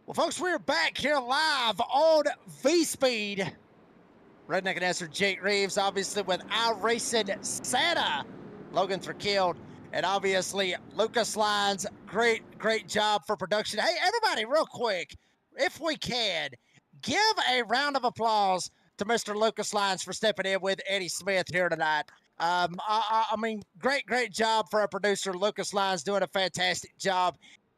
[SPEAKER 3] Well, folks, we're back here live on V-Speed. Redneck announcer Jake Reeves, obviously with iRacing Santa, Logan Thurkield, and obviously Lucas Lyons. Great job for production. Hey, everybody, real quick, if we can, give a round of applause to Mr. Lucas Lyons for stepping in with Eddie Smith here tonight. I mean, great job for our producer, Lucas Lyons, doing a fantastic job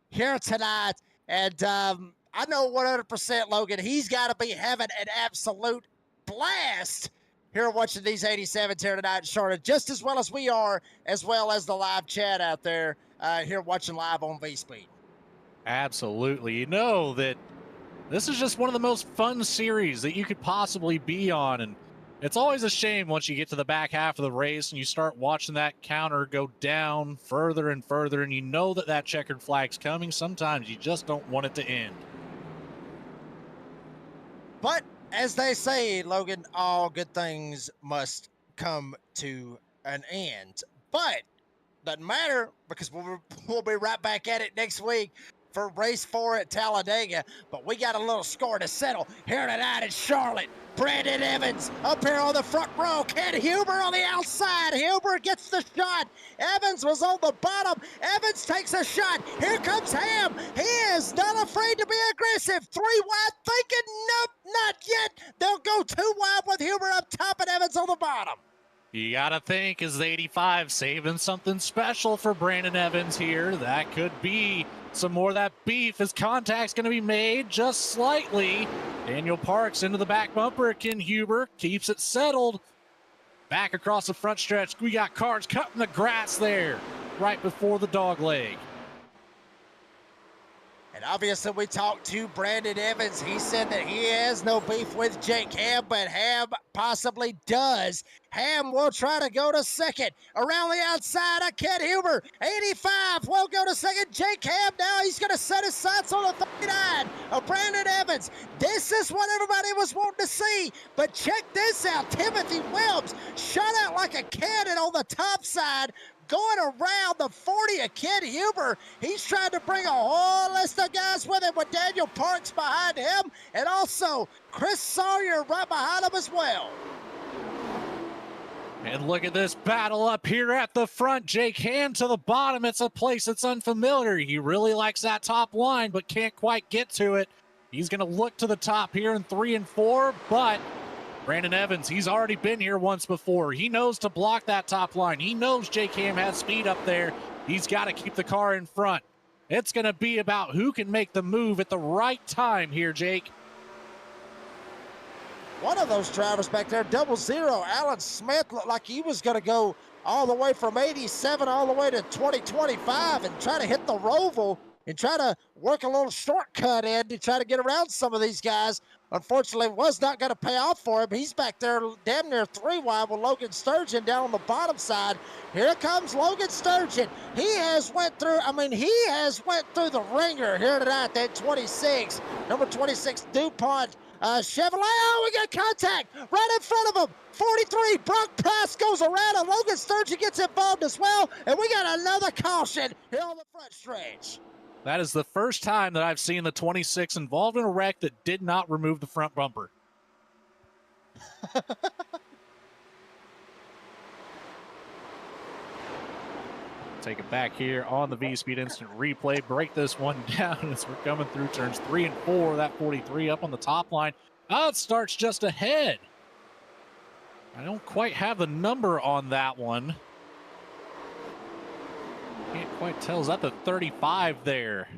[SPEAKER 3] here tonight. And I know 100%, Logan, he's got to be having an absolute blast here watching these 87s here tonight in Charlotte, just as well as we are, as well as the live chat out there here watching live on V-Speed.
[SPEAKER 4] Absolutely. You know that this is just one of the most fun series that you could possibly be on, and it's always a shame once you get to the back half of the race and you start watching that counter go down further and further, and you know that checkered flag's coming. Sometimes you just don't want it to end.
[SPEAKER 3] But as they say, Logan, all good things must come to an end. But doesn't matter, because we'll be right back at it next week for race 4 at Talladega. But we got a little score to settle here tonight in Charlotte. Brandon Evans up here on the front row. Ken Huber on the outside. Huber gets the shot. Evans was on the bottom. Evans takes a shot. Here comes Ham. He is not afraid to be aggressive. 3 wide, thinking, nope, not yet. They'll go 2 wide with Huber up top and Evans on the bottom.
[SPEAKER 4] You got to think, is the 85 saving something special for Brandon Evans here? That could be some more of that beef. His contact's going to be made just slightly. Daniel Parks into the back bumper. Ken Huber keeps it settled. Back across the front stretch, we got cars cutting the grass there right before the dog leg.
[SPEAKER 3] And obviously we talked to Brandon Evans. He said that he has no beef with Jake Ham, but Ham possibly does. Ham will try to go to second. Around the outside of Ken Huber. 85 will go to second. Jake Ham now, he's going to set his sights on the 39 of Brandon Evans. This is what everybody was wanting to see. But check this out. Timothy Webbs shot out like a cannon on the top side, going around the 40 of Ken Huber. He's trying to bring a whole list of guys with him, with Daniel Parks behind him, and also Chris Sawyer right behind him as well.
[SPEAKER 4] And look at this battle up here at the front. Jake Hand to the bottom. It's a place that's unfamiliar. He really likes that top line, but can't quite get to it. He's going to look to the top here in 3 and 4, but Brandon Evans, he's already been here once before. He knows to block that top line. He knows Jake Ham has speed up there. He's got to keep the car in front. It's going to be about who can make the move at the right time here, Jake.
[SPEAKER 3] One of those drivers back there, 00, Alan Smith, looked like he was going to go all the way from 87 all the way to 2025 and try to hit the Roval and try to work a little shortcut in to try to get around some of these guys. Unfortunately, was not going to pay off for him. He's back there damn near 3 wide with Logan Sturgeon down on the bottom side. Here comes Logan Sturgeon. He has went through the ringer here tonight, that 26, number 26 DuPont Chevrolet. Oh, we got contact right in front of him. 43, Brock Price goes around and Logan Sturgeon gets involved as well. And we got another caution here on the front stretch.
[SPEAKER 4] That is the first time that I've seen the 26 involved in a wreck that did not remove the front bumper. Take it back here on the V-Speed Instant Replay. Break this one down as we're coming through turns 3 and 4. That 43 up on the top line. Oh, it starts just ahead. I don't quite have the number on that one. Can't quite tell. Is that the 35 there?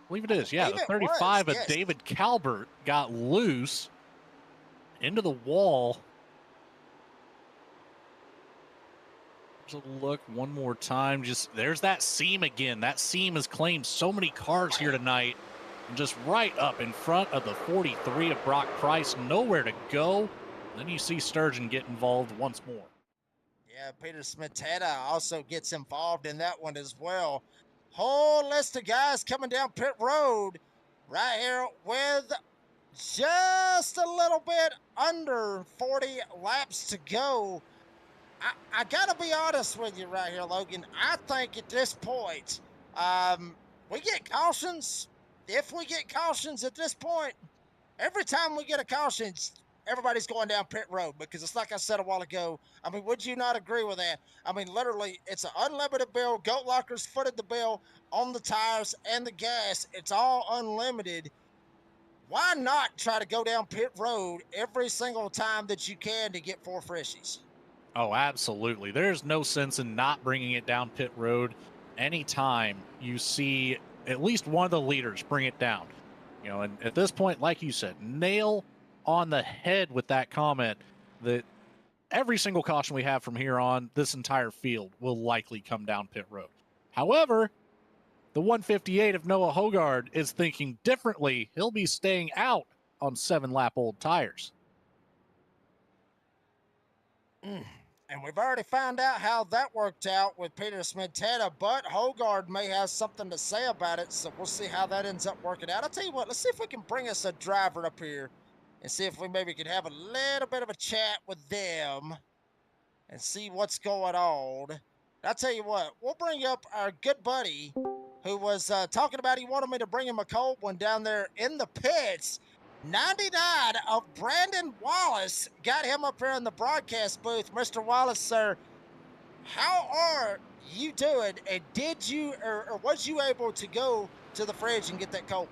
[SPEAKER 4] I believe it is. Yeah, the 35 of David Calvert got loose into the wall. There's a look one more time. There's that seam again. That seam has claimed so many cars here tonight. And just right up in front of the 43 of Brock Price. Nowhere to go. Then you see Sturgeon get involved once more.
[SPEAKER 3] Yeah, Peter Smetana also gets involved in that one as well. Whole list of guys coming down pit road right here with just a little bit under 40 laps to go. I gotta be honest with you right here, Logan. I think at this point, we get cautions. If we get cautions at this point, every time we get a caution, everybody's going down pit road, because it's like I said a while ago. I mean, would you not agree with that? I mean, literally, it's an unlimited bill. Goat Lockers footed the bill on the tires and the gas. It's all unlimited. Why not try to go down pit road every single time that you can to get 4 freshies?
[SPEAKER 4] Oh, absolutely. There's no sense in not bringing it down pit road anytime you see at least one of the leaders bring it down. You know, and at this point, like you said, nail on the head with that comment that every single caution we have from here on, this entire field will likely come down pit road. However, the 158 of Noah Hogard is thinking differently. He'll be staying out on 7-lap-old tires.
[SPEAKER 3] And we've already found out how that worked out with Peter Smetana, but Hogard may have something to say about it, so we'll see how that ends up working out. I'll tell you what, let's see if we can bring us a driver up here and see if we maybe could have a little bit of a chat with them and see what's going on. I'll tell you what, we'll bring up our good buddy who was talking about he wanted me to bring him a cold one down there in the pits. 99 of Brandon Wallace got him up here in the broadcast booth. Mr. Wallace, sir, how are you doing? And did you, or was you able to go to the fridge and get that cold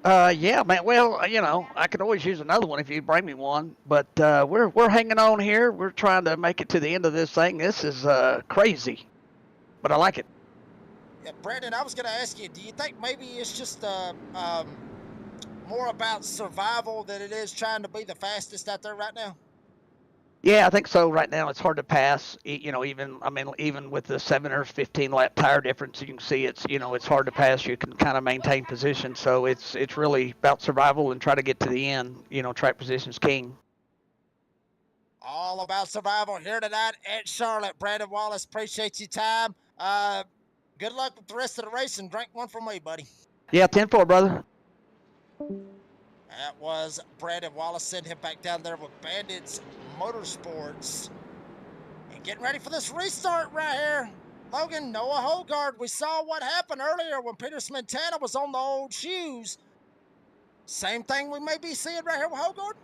[SPEAKER 3] one?
[SPEAKER 15] Yeah, man. Well, you know, I could always use another one if you bring me one. But we're hanging on here. We're trying to make it to the end of this thing. This is crazy, but I like it.
[SPEAKER 3] Yeah, Brandon, I was going to ask you, do you think maybe it's just more about survival than it is trying to be the fastest out there right now?
[SPEAKER 15] Yeah, I think so. Right now, it's hard to pass. You know, even with the 7 or 15 lap tire difference, you can see it's hard to pass. You can kind of maintain position. So it's really about survival and try to get to the end. You know, track position's king.
[SPEAKER 3] All about survival here tonight at Charlotte. Brandon Wallace, appreciate your time. Good luck with the rest of the race, and drink one for me, buddy.
[SPEAKER 15] Yeah, 10-4, brother.
[SPEAKER 3] That was Brandon Wallace. Send him back down there with Bandits Motorsports. And getting ready for this restart right here. Logan, Noah Hogard. We saw what happened earlier when Peter Smetana was on the old shoes. Same thing we may be seeing right here with Hogard?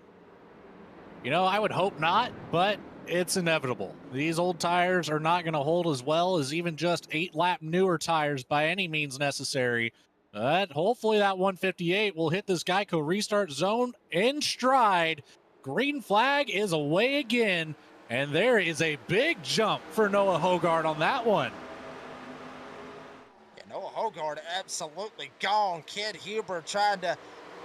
[SPEAKER 4] You know, I would hope not, but it's inevitable. These old tires are not going to hold as well as even just 8-lap newer tires by any means necessary. But hopefully that 158 will hit this Geico restart zone in stride. Green flag is away again, and there is a big jump for Noah Hogard on that one.
[SPEAKER 3] Yeah, Noah Hogard absolutely gone. Kid Huber trying to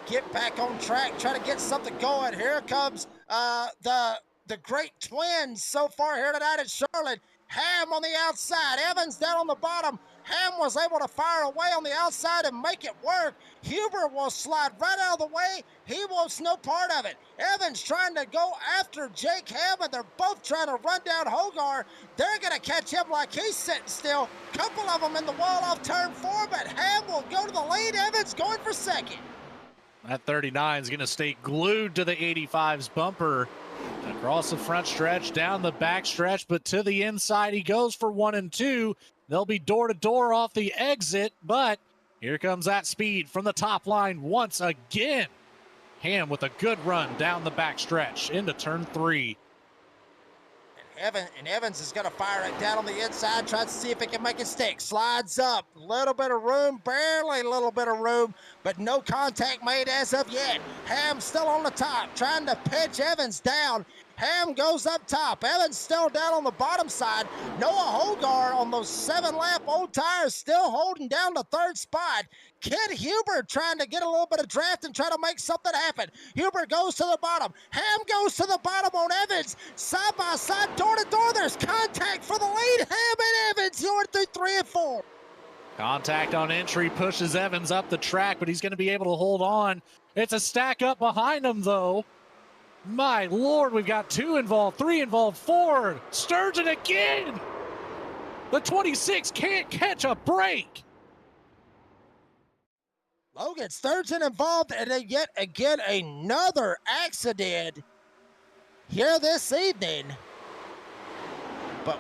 [SPEAKER 3] get back on track, trying to get something going. Here comes the great twins so far here tonight at Charlotte. Ham on the outside, Evans down on the bottom. Ham was able to fire away on the outside and make it work. Huber will slide right out of the way. He wants no part of it. Evans trying to go after Jake Ham, and they're both trying to run down Hogard. They're going to catch him like he's sitting still. Couple of them in the wall off turn 4, but Ham will go to the lead. Evans going for second.
[SPEAKER 4] That 39 is going to stay glued to the 85's bumper. Across the front stretch, down the back stretch, but to the inside he goes for 1 and 2. They'll be door-to-door off the exit, but here comes that speed from the top line once again. Ham with a good run down the back stretch into turn 3.
[SPEAKER 3] And Evans is going to fire it down on the inside, tries to see if he can make it stick. Slides up, little bit of room, barely a little bit of room, but no contact made as of yet. Ham still on the top, trying to pitch Evans down. Ham goes up top. Evans still down on the bottom side. Noah Hogard on those 7-lap old tires still holding down the 3rd spot. Kid Huber trying to get a little bit of draft and try to make something happen. Huber goes to the bottom. Ham goes to the bottom on Evans. Side by side, door to door. There's contact for the lead. Ham and Evans going through 3 and 4.
[SPEAKER 4] Contact on entry pushes Evans up the track, but he's going to be able to hold on. It's a stack up behind him, though. My Lord, we've got 2 involved, 3 involved, 4. Sturgeon again. The 26 can't catch a break.
[SPEAKER 3] Logan Sturgeon involved, and then yet again another accident here this evening. But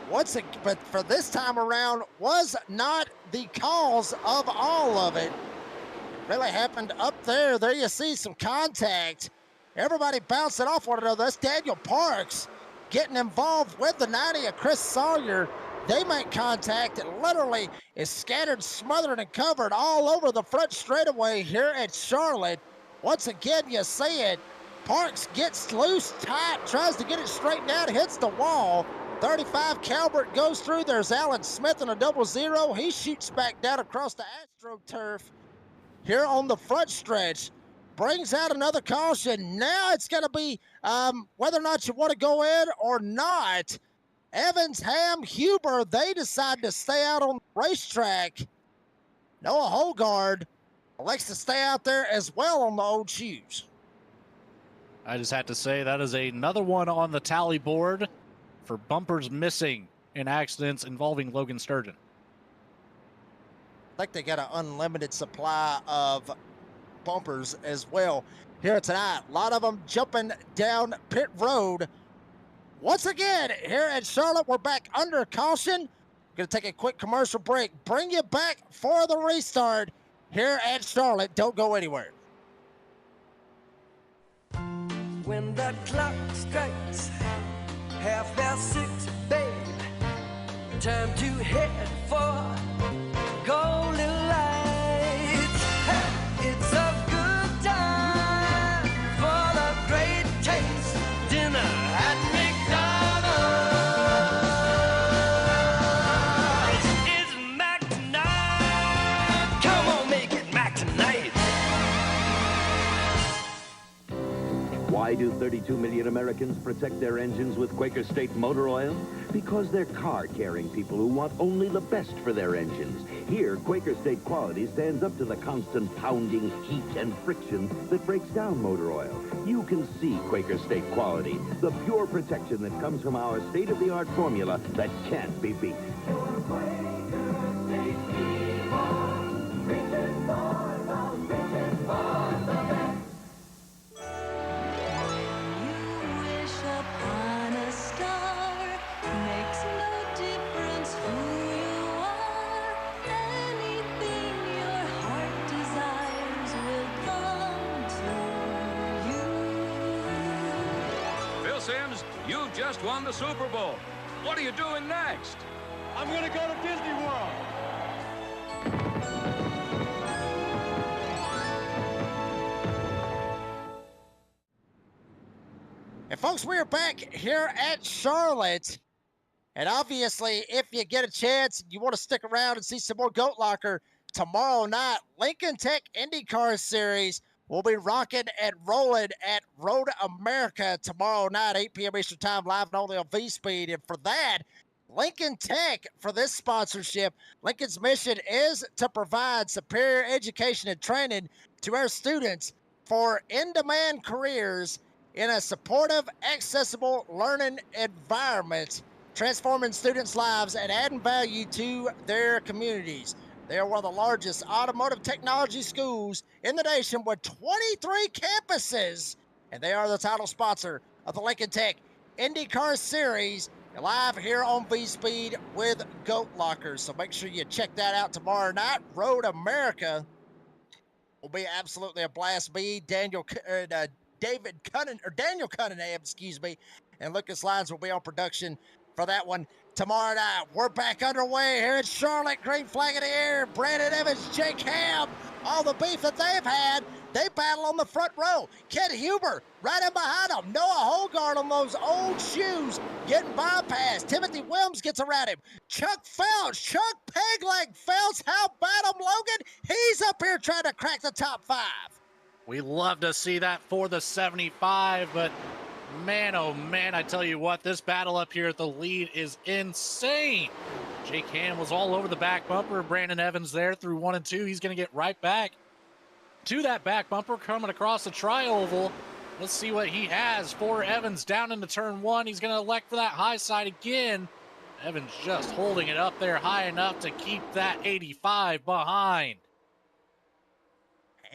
[SPEAKER 3] for this time around was not the cause of all of it. It really happened up there. There you see some contact. Everybody bouncing off one another. That's Daniel Parks getting involved with the 90 of Chris Sawyer. They make contact. It literally is scattered, smothered, and covered all over the front straightaway here at Charlotte. Once again, you see it. Parks gets loose, tight, tries to get it straightened out, hits the wall. 35 Calvert goes through. There's Alan Smith in a 00. He shoots back down across the AstroTurf here on the front stretch. Brings out another caution. Now it's going to be whether or not you want to go in or not. Evans, Ham, Huber, they decide to stay out on the racetrack. Noah Hogard elects to stay out there as well on the old shoes.
[SPEAKER 4] I just had to say that is another one on the tally board for bumpers missing in accidents involving Logan Sturgeon.
[SPEAKER 3] I think they got an unlimited supply of bumpers as well here tonight. A lot of them jumping down pit road. Once again, here at Charlotte, we're back under caution. Going to take a quick commercial break. Bring you back for the restart here at Charlotte. Don't go anywhere.
[SPEAKER 6] When the clock strikes 6:30, babe, time to head for Golden Lights. Hey, it's a good time for the great taste dinner at McDonald's. It's Mac tonight. Come on, make it Mac tonight.
[SPEAKER 7] Why do 32 million Americans protect their engines with Quaker State motor oil? Because they're car-carrying people who want only the best for their engines. Here, Quaker State quality stands up to the constant pounding, heat, and friction that breaks down motor oil. You can see Quaker State quality, the pure protection that comes from our state-of-the-art formula that can't be beat.
[SPEAKER 11] Phil Sims, you just won the Super Bowl. What are you doing next?
[SPEAKER 12] I'm going to go to Disney World.
[SPEAKER 3] And folks, we are back here at Charlotte. And obviously, if you get a chance, you want to stick around and see some more Goat Locker tomorrow night. Lincoln Tech IndyCar Series will be rocking and rolling at Road America tomorrow night, 8 p.m. Eastern Time, live and only on V-Speed. And for that, Lincoln Tech, for this sponsorship, Lincoln's mission is to provide superior education and training to our students for in-demand careers in a supportive, accessible learning environment, transforming students' lives and adding value to their communities. They are one of the largest automotive technology schools in the nation with 23 campuses, and they are the title sponsor of the Lincoln Tech IndyCar Series, live here on V-Speed with Goat Lockers. So make sure you check that out tomorrow night. Road America will be absolutely a blast. Daniel Cunningham, and Lucas Lyons will be on production for that one tomorrow night. We're back underway here in Charlotte. Green flag in the air. Brandon Evans, Jake Ham, all the beef that they've had. They battle on the front row. Ken Huber right in behind them. Noah Holgard on those old shoes getting bypassed. Timothy Williams gets around him. Chuck Pegleg Felts, how about him, Logan? He's up here trying to crack the top 5.
[SPEAKER 4] We love to see that for the 75, but man, oh man, I tell you what, this battle up here at the lead is insane. Jake Ham was all over the back bumper. Brandon Evans there through 1 and 2. He's going to get right back to that back bumper coming across the tri-oval. Let's see what he has for Evans down into turn 1. He's going to elect for that high side again. Evans just holding it up there high enough to keep that 85 behind.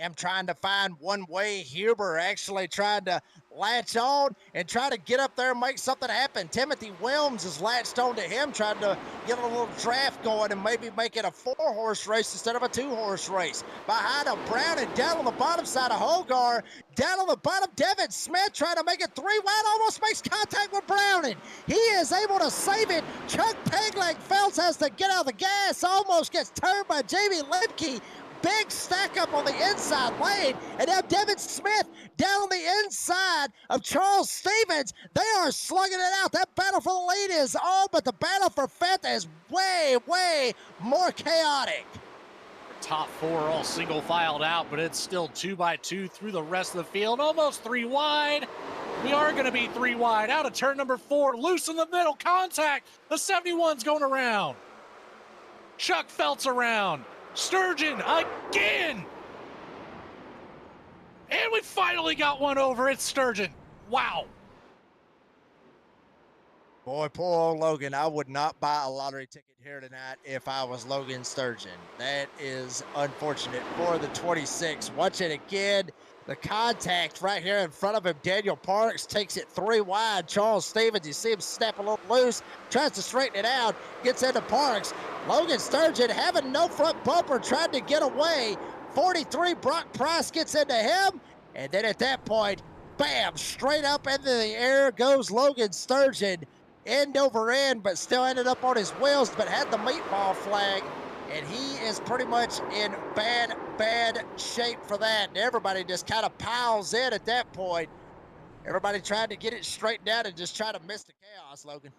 [SPEAKER 3] I'm trying to find one way. Huber actually tried to latch on and try to get up there and make something happen. Timothy Williams is latched on to him, trying to get a little draft going and maybe make it a 4-horse race instead of a 2-horse race. Behind him, Brown, and down on the bottom side of Hogar. Down on the bottom, Devin Smith trying to make it 3 wide, almost makes contact with Browning. He is able to save it. Chuck Pegleg Felts has to get out of the gas, almost gets turned by Jamie Lemke. Big stack up on the inside lane, and now Devin Smith down on the inside of Charles Stevens. They are slugging it out. That battle for the lead is on, but the battle for fifth is way, way more chaotic.
[SPEAKER 4] Top 4 all single filed out, but it's still 2 by 2 through the rest of the field. Almost 3 wide. We are going to be 3 wide out of turn number 4. Loose in the middle, contact. The 71's going around. Chuck Felts around. Sturgeon again. And we finally got one over. It's Sturgeon. Wow.
[SPEAKER 3] Boy, poor old Logan. I would not buy a lottery ticket here tonight if I was Logan Sturgeon. That is unfortunate for the 26. Watch it again. The contact right here in front of him. Daniel Parks takes it 3 wide. Charles Stevens, you see him snap a little loose, tries to straighten it out, gets into Parks. Logan Sturgeon having no front bumper, tried to get away. 43, Brock Price gets into him. And then at that point, bam, straight up into the air goes Logan Sturgeon, end over end, but still ended up on his wheels, but had the meatball flag. And he is pretty much in bad shape for that. And everybody just kind of piles in at that point. Everybody tried to get it straightened out and just try to miss the chaos, Logan.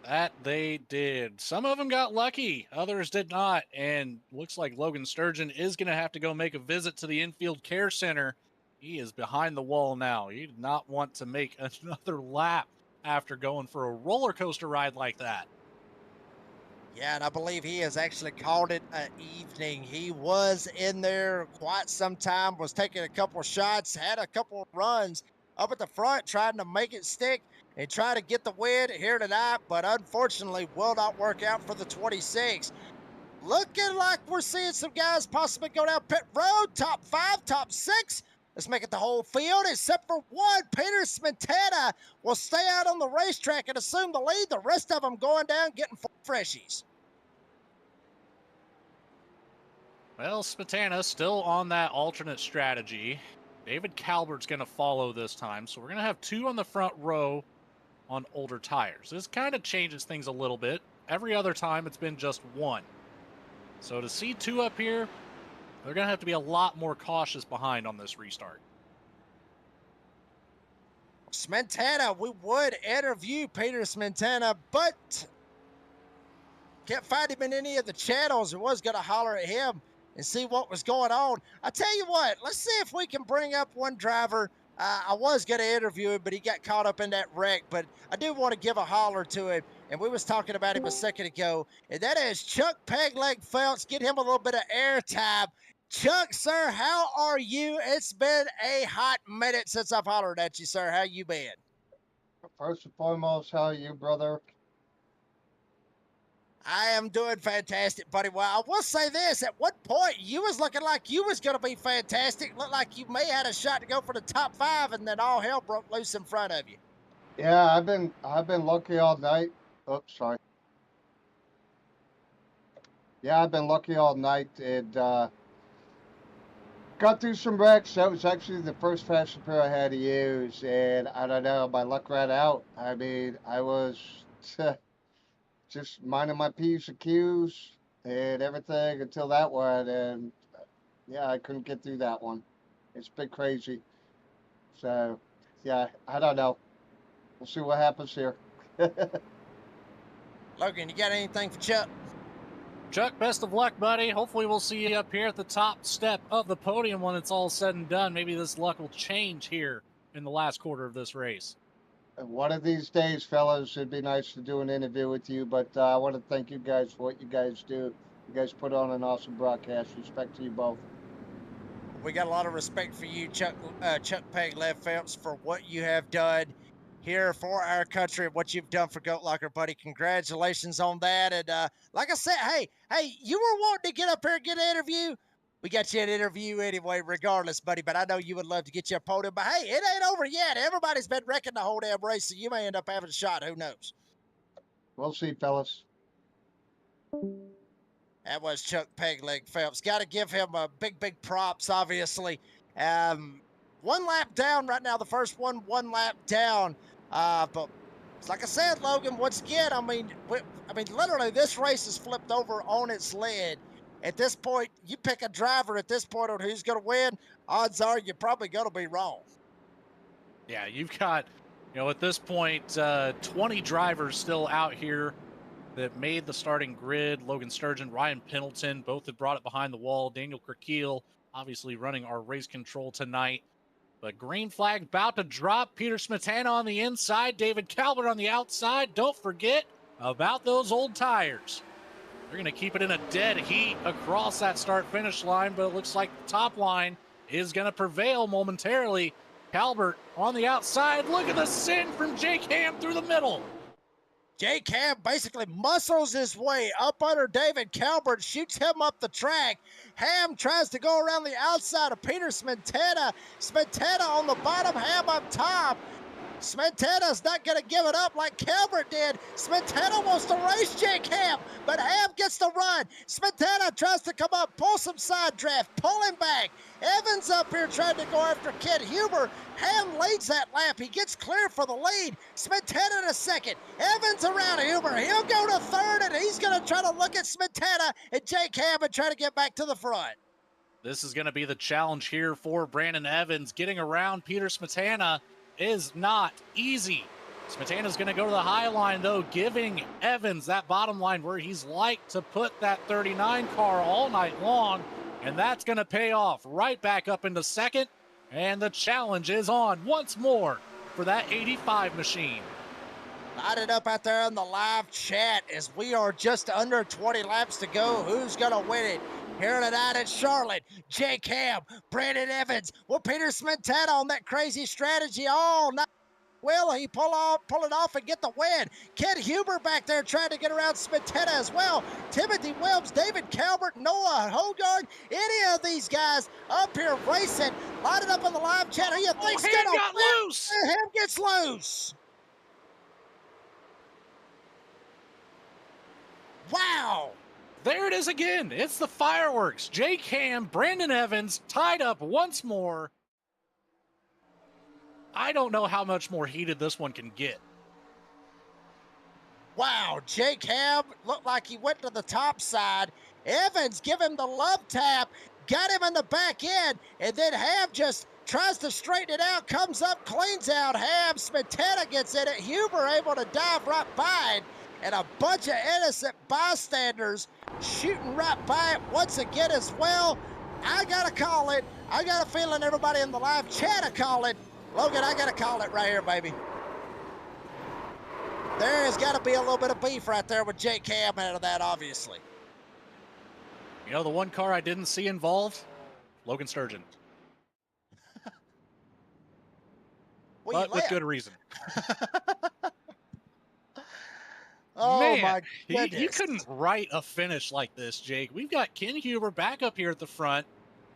[SPEAKER 4] That they did. Some of them got lucky, others did not. And looks like Logan Sturgeon is going to have to go make a visit to the infield care center. He is behind the wall now. He did not want to make another lap after going for a roller coaster ride like that.
[SPEAKER 3] Yeah, and I believe he has actually called it an evening. He was in there quite some time, was taking a couple shots, had a couple runs up at the front, trying to make it stick and try to get the win here tonight, but unfortunately will not work out for the 26. Looking like we're seeing some guys possibly go down pit road, top 5, top 6. Let's make it the whole field, except for one. Peter Smetana will stay out on the racetrack and assume the lead. The rest of them going down, getting 4 freshies.
[SPEAKER 4] Well, Smetana still on that alternate strategy. David Calvert's going to follow this time, so we're going to have 2 on the front row on older tires. This kind of changes things a little bit. Every other time it's been just 1. So to see 2 up here, they're going to have to be a lot more cautious behind on this restart.
[SPEAKER 3] Smetana, we would interview Peter Smetana, but can't find him in any of the channels. I was going to holler at him and see what was going on. I tell you what, let's see if we can bring up one driver. I was going to interview him, but he got caught up in that wreck. But I do want to give a holler to him, and we was talking about him a second ago, and that is Chuck Pegleg Phelps. Get him a little bit of airtime. Chuck, sir, how are you? It's been a hot minute since I've hollered at you, sir. How you been?
[SPEAKER 16] First and foremost, how are you, brother?
[SPEAKER 3] I am doing fantastic, buddy. Well, I will say this. At one point, you was looking like you was going to be fantastic. Looked like you may have had a shot to go for the top 5, and then all hell broke loose in front of you.
[SPEAKER 16] Yeah, I've been lucky all night. Oops, sorry. Yeah, I've been lucky all night, and got through some wrecks. That was actually the first fast repair I had to use, and I don't know, my luck ran out. I mean, I was just minding my P's and Q's and everything until that one, and yeah, I couldn't get through that one. It's been crazy. So, yeah, I don't know. We'll see what happens here.
[SPEAKER 3] Logan, you got anything for Chuck?
[SPEAKER 4] Chuck, best of luck, buddy. Hopefully we'll see you up here at the top step of the podium when it's all said and done. Maybe this luck will change here in the last quarter of this race.
[SPEAKER 16] One of these days, fellas, it'd be nice to do an interview with you, but I want to thank you guys for what you guys do. You guys put on an awesome broadcast. Respect to you both.
[SPEAKER 3] We got a lot of respect for you, Chuck Pegleg Phelps, for what you have done here for our country and what you've done for Goat Locker, buddy. Congratulations on that. And like I said, hey, you were wanting to get up here and get an interview. We got you an interview anyway, regardless, buddy. But I know you would love to get you a podium. But hey, it ain't over yet. Everybody's been wrecking the whole damn race, so you may end up having a shot. Who knows?
[SPEAKER 16] We'll see, fellas.
[SPEAKER 3] That was Chuck Pegleg Phelps. Got to give him a big props, obviously. 1 lap down right now. The first one lap down. But like I said, Logan, once again, I mean, literally, this race is flipped over on its lid. At this point, you pick a driver at this point on who's going to win, odds are you're probably going to be wrong.
[SPEAKER 4] Yeah, you've got, at this point, 20 drivers still out here that made the starting grid. Logan Sturgeon, Ryan Pendleton, both have brought it behind the wall. Daniel Kirkeel, obviously running our race control tonight. But green flag about to drop. Peter Smetana on the inside, David Calvert on the outside. Don't forget about those old tires. They're going to keep it in a dead heat across that start-finish line, but it looks like the top line is going to prevail momentarily. Calvert on the outside. Look at the send from Jake Ham through the middle.
[SPEAKER 3] Jake Ham basically muscles his way up under David Calvert, shoots him up the track. Ham tries to go around the outside of Peter Smetana. Smetana on the bottom, Ham up top. Smetana's not going to give it up like Calvert did. Smetana wants to race Jake Ham, but Ham gets the run. Smetana tries to come up, pull some side draft, pull him back. Evans up here trying to go after Kid Huber. Ham leads that lap. He gets clear for the lead. Smetana in a second. Evans around Huber. He'll go to third, and he's going to try to look at Smetana and Jake Ham and try to get back to the front.
[SPEAKER 4] This is going to be the challenge here for Brandon Evans. Getting around Peter Smetana is not easy. Smetana's going to go to the high line, though, giving Evans that bottom line where he's like to put that 39 car all night long, and that's going to pay off. Right back up into second, and the challenge is on once more for that 85 machine.
[SPEAKER 3] Light it up out there in the live chat as we are just under 20 laps to go. Who's going to win it? Here tonight at Charlotte, Jake Ham, Brandon Evans. Will Peter Smetana on that crazy strategy all night? Will he pull it off and get the win? Kid Huber back there trying to get around Smetana as well. Timothy Wells, David Calvert, Noah Hogard, any of these guys up here racing. Light it up on the live chat. Who you think's
[SPEAKER 4] Ham
[SPEAKER 3] gonna
[SPEAKER 4] got
[SPEAKER 3] win?
[SPEAKER 4] loose.
[SPEAKER 3] Ham gets loose. Wow.
[SPEAKER 4] There it is again. It's the fireworks. Jake Ham, Brandon Evans tied up once more. I don't know how much more heated this one can get.
[SPEAKER 3] Wow, Jake Ham looked like he went to the top side. Evans give him the love tap, got him in the back end, and then Ham just tries to straighten it out, comes up, cleans out Ham. Smetana gets in it. Huber able to dive right by it, and a bunch of innocent bystanders shooting right by it once again as well. I gotta call it. I got a feeling everybody in the live chat will call it. Logan, I gotta call it right here, baby. There has got to be a little bit of beef right there with Jake Ham out of that, obviously.
[SPEAKER 4] You know, the one car I didn't see involved? Logan Sturgeon.
[SPEAKER 3] Well,
[SPEAKER 4] but with good reason.
[SPEAKER 3] Oh,
[SPEAKER 4] Man,
[SPEAKER 3] my
[SPEAKER 4] you
[SPEAKER 3] goodness.
[SPEAKER 4] couldn't write a finish like this, Jake. We've got Ken Huber back up here at the front.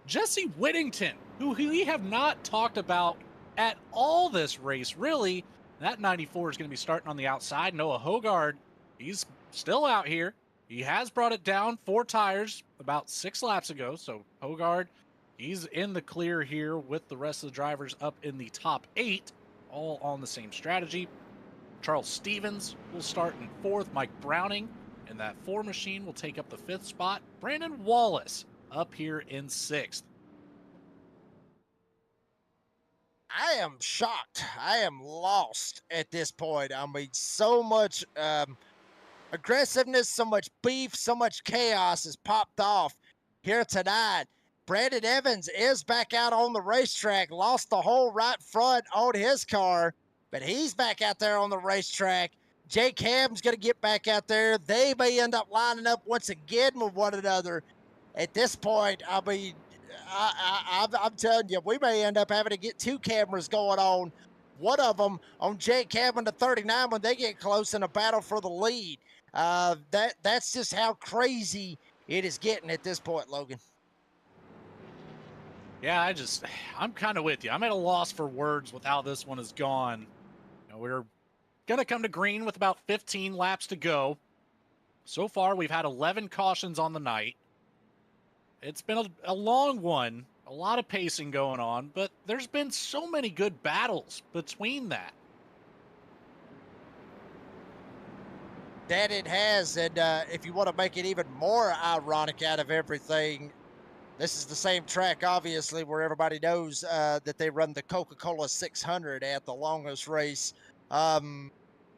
[SPEAKER 4] Jesse Whittington, who we have not talked about at all this race, really. That 94 is going to be starting on the outside. Noah Hogard, he's still out here. He has brought it down 4 tires about 6 laps ago. So Hogard, he's in the clear here with the rest of the drivers up in the top 8, all on the same strategy. Charles Stevens will start in 4th. Mike Browning in that 4 machine will take up the 5th spot. Brandon Wallace up here in 6th.
[SPEAKER 3] I am shocked. I am lost at this point. I mean, so much aggressiveness, so much beef, so much chaos has popped off here tonight. Brandon Evans is back out on the racetrack, lost the whole right front on his car, but he's back out there on the racetrack. Jake Ham's going to get back out there. They may end up lining up once again with one another. At this point, I mean, I'm telling you, we may end up having to get 2 cameras going on. One of them on Jake Ham and the 39 when they get close in a battle for the lead. That's just how crazy it is getting at this point, Logan.
[SPEAKER 4] Yeah, I'm kind of with you. I'm at a loss for words with how this one has gone. You know, we're going to come to green with about 15 laps to go. So far, we've had 11 cautions on the night. It's been a long one, a lot of pacing going on, but there's been so many good battles between that.
[SPEAKER 3] That it has, and if you want to make it even more ironic out of everything, this is the same track, obviously, where everybody knows that they run the Coca-Cola 600 at the longest race. Honestly,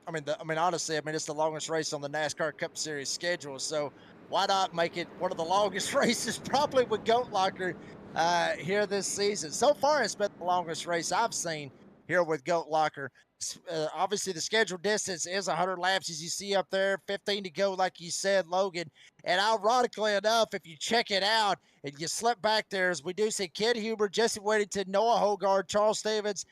[SPEAKER 3] it's the longest race on the NASCAR Cup Series schedule, so why not make it one of the longest races, probably with Goat Locker here this season. So far, it's been the longest race I've seen here with Goat Locker. Obviously, the scheduled distance is 100 laps, as you see up there, 15 to go, like you said, Logan. And ironically enough, if you check it out and you slip back there, as we do see Ken Huber, Jesse Whittington, Noah Hogard, Charles Stevens,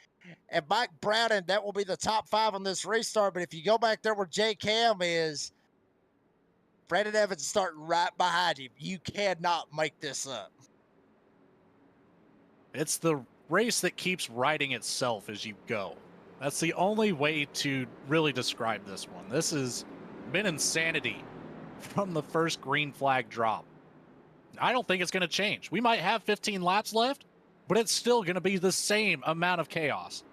[SPEAKER 3] and Mike Browning, that will be the top 5 on this restart. But if you go back there where Jake Ham is, Brandon Evans is starting right behind him. You cannot make this up.
[SPEAKER 4] It's the race that keeps writing itself as you go. That's the only way to really describe this one. This has been insanity from the first green flag drop. I don't think it's going to change. We might have 15 laps left, but it's still going to be the same amount of chaos.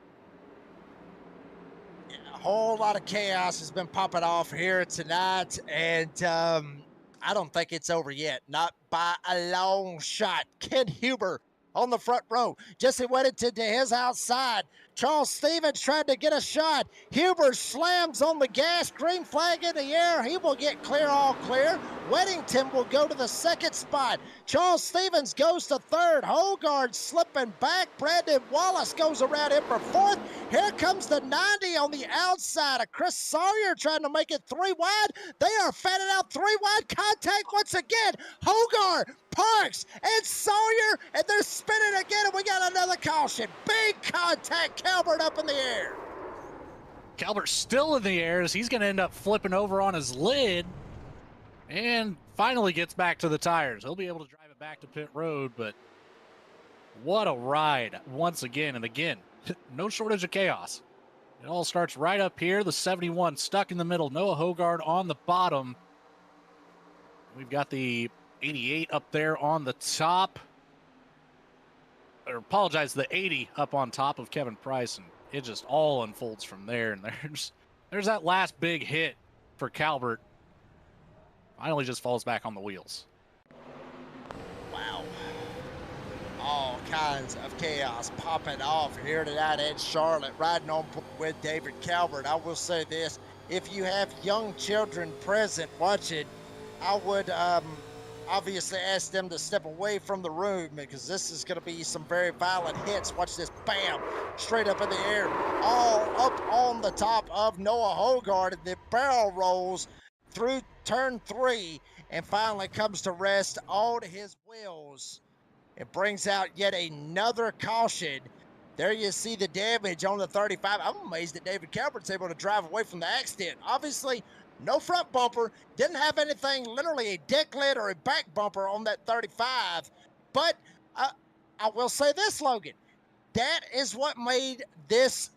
[SPEAKER 3] A whole lot of chaos has been popping off here tonight, and I don't think it's over yet. Not by a long shot. Ken Huber on the front row. Jesse Whittington to his outside. Charles Stevens tried to get a shot. Huber slams on the gas. Green flag in the air. He will get clear, all clear. Whittington will go to the 2nd spot. Charles Stevens goes to 3rd. Hogard slipping back. Brandon Wallace goes around him for 4th. Here comes the 90 on the outside of Chris Sawyer trying to make it 3 wide. They are fanning out 3 wide. Contact once again. Hogard, Parks, and Sawyer, and they're spinning again, and we got another caution. Big contact. Calvert up in the air.
[SPEAKER 4] Calvert's still in the air as he's going to end up flipping over on his lid and finally gets back to the tires. He'll be able to drive it back to pit road, but what a ride once again. And again, no shortage of chaos. It all starts right up here. The 71 stuck in the middle. Noah Hogard on the bottom. We've got the 88 up there on the top. Or apologize, the 80 up on top of Kevin Price and it just all unfolds from there. And there's that last big hit for Calvert. Finally just falls back on the wheels.
[SPEAKER 3] Wow. All kinds of chaos popping off here tonight at Charlotte, riding on with David Calvert. I will say this, if you have young children present watching, I would obviously ask them to step away from the room because this is going to be some very violent hits. Watch this, bam, straight up in the air, all up on the top of Noah Hogard, and the barrel rolls through turn 3 and finally comes to rest on his wheels. It brings out yet another caution. There you see the damage on the 35. I'm amazed that David Calvert's able to drive away from the accident. Obviously, no front bumper, didn't have anything, literally a deck lid or a back bumper on that 35. But I will say this, Logan, that is what made these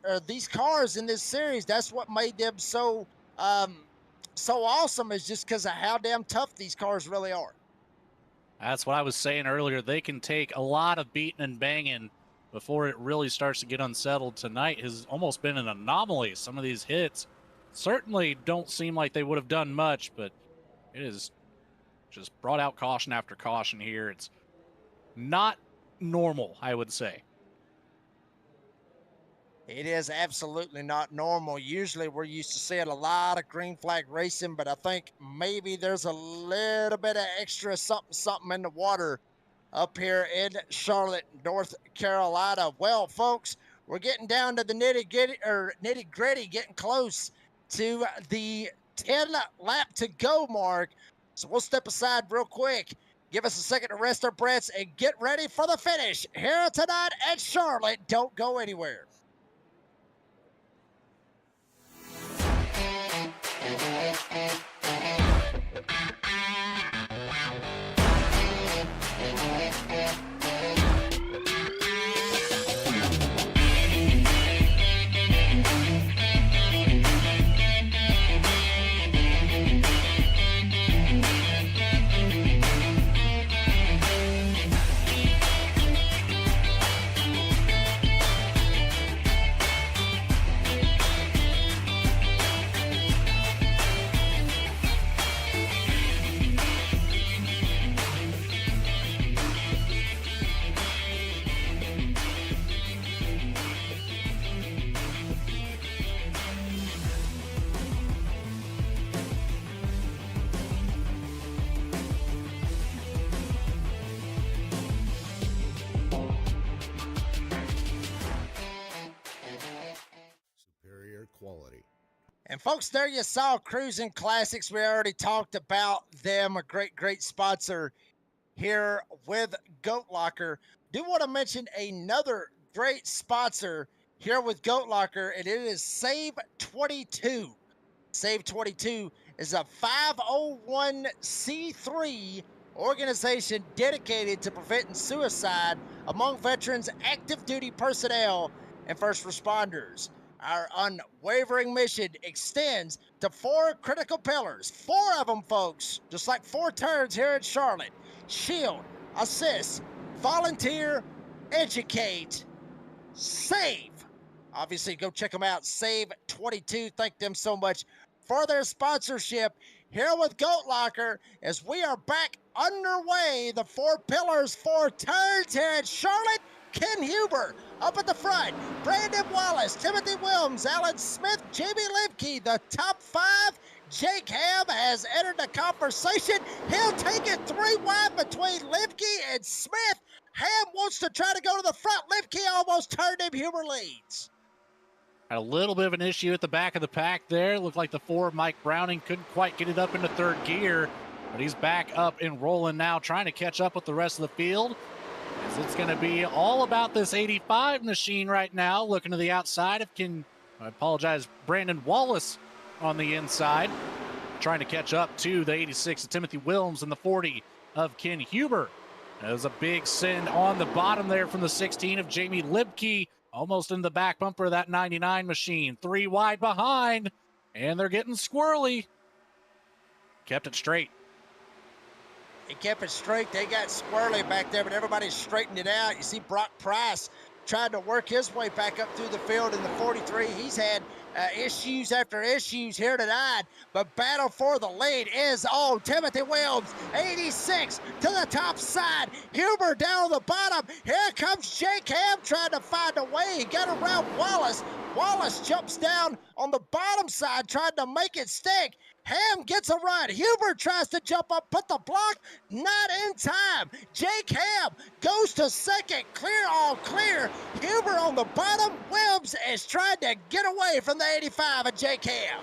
[SPEAKER 3] cars in this series, that's what made them so awesome, is just because of how damn tough these cars really are.
[SPEAKER 4] That's what I was saying earlier. They can take a lot of beating and banging before it really starts to get unsettled. Tonight has almost been an anomaly. Some of these hits certainly don't seem like they would have done much, but it is just brought out caution after caution here. It's not normal, I would say.
[SPEAKER 3] It is absolutely not normal. Usually we're used to seeing a lot of green flag racing, but I think maybe there's a little bit of extra something in the water up here in Charlotte, North Carolina. Well, folks, we're getting down to the nitty-gritty, getting close to the 10 lap to go mark. So we'll step aside real quick, give us a second to rest our breaths, and get ready for the finish here tonight at Charlotte. Don't go anywhere.
[SPEAKER 14] Superior quality.
[SPEAKER 3] And folks, there you saw Cruisin Classics. We already talked about them, a great sponsor here with Goat Locker. Do want to mention another great sponsor here with Goat Locker, and it is Save 22. Save 22 is a 501c3 organization dedicated to preventing suicide among veterans, active duty personnel, and first responders. Our unwavering mission extends to 4 critical pillars, 4 of them, folks, just like 4 turns here in Charlotte: shield, assist, volunteer, educate, save. Obviously, go check them out, Save 22. Thank them so much for their sponsorship here with Goat Locker as we are back underway. The 4 pillars, 4 turns here at Charlotte. Ken Huber up at the front, Brandon Wallace, Timothy Williams, Alan Smith, Jamie Lemke, the top 5. Jake Ham has entered the conversation. He'll take it 3 wide between Lemke and Smith. Ham wants to try to go to the front. Lemke almost turned him. Huber leads.
[SPEAKER 4] Had a little bit of an issue at the back of the pack there. Looked like the 4 Mike Browning couldn't quite get it up into 3rd gear, but he's back up and rolling now, trying to catch up with the rest of the field. As it's going to be all about this 85 machine right now. Looking to the outside Brandon Wallace on the inside, trying to catch up to the 86 of Timothy Williams and the 40 of Ken Huber. There's a big send on the bottom there from the 16 of Jamie Libke, almost in the back bumper of that 99 machine. 3 wide behind, and they're getting squirrely. Kept it straight.
[SPEAKER 3] He kept it straight. They got squirrely back there, but everybody straightened it out. You see Brock Price trying to work his way back up through the field in the 43. He's had issues after issues here tonight, but battle for the lead is on. Timothy Williams, 86 to the top side. Huber down the bottom. Here comes Jake Ham trying to find a way. He got around Wallace. Wallace jumps down on the bottom side, trying to make it stick. Ham gets a run. Huber tries to jump up, put the block, not in time. Jake Ham goes to second, clear, all clear. Huber on the bottom. Williams is trying to get away from the 85 of Jake Ham.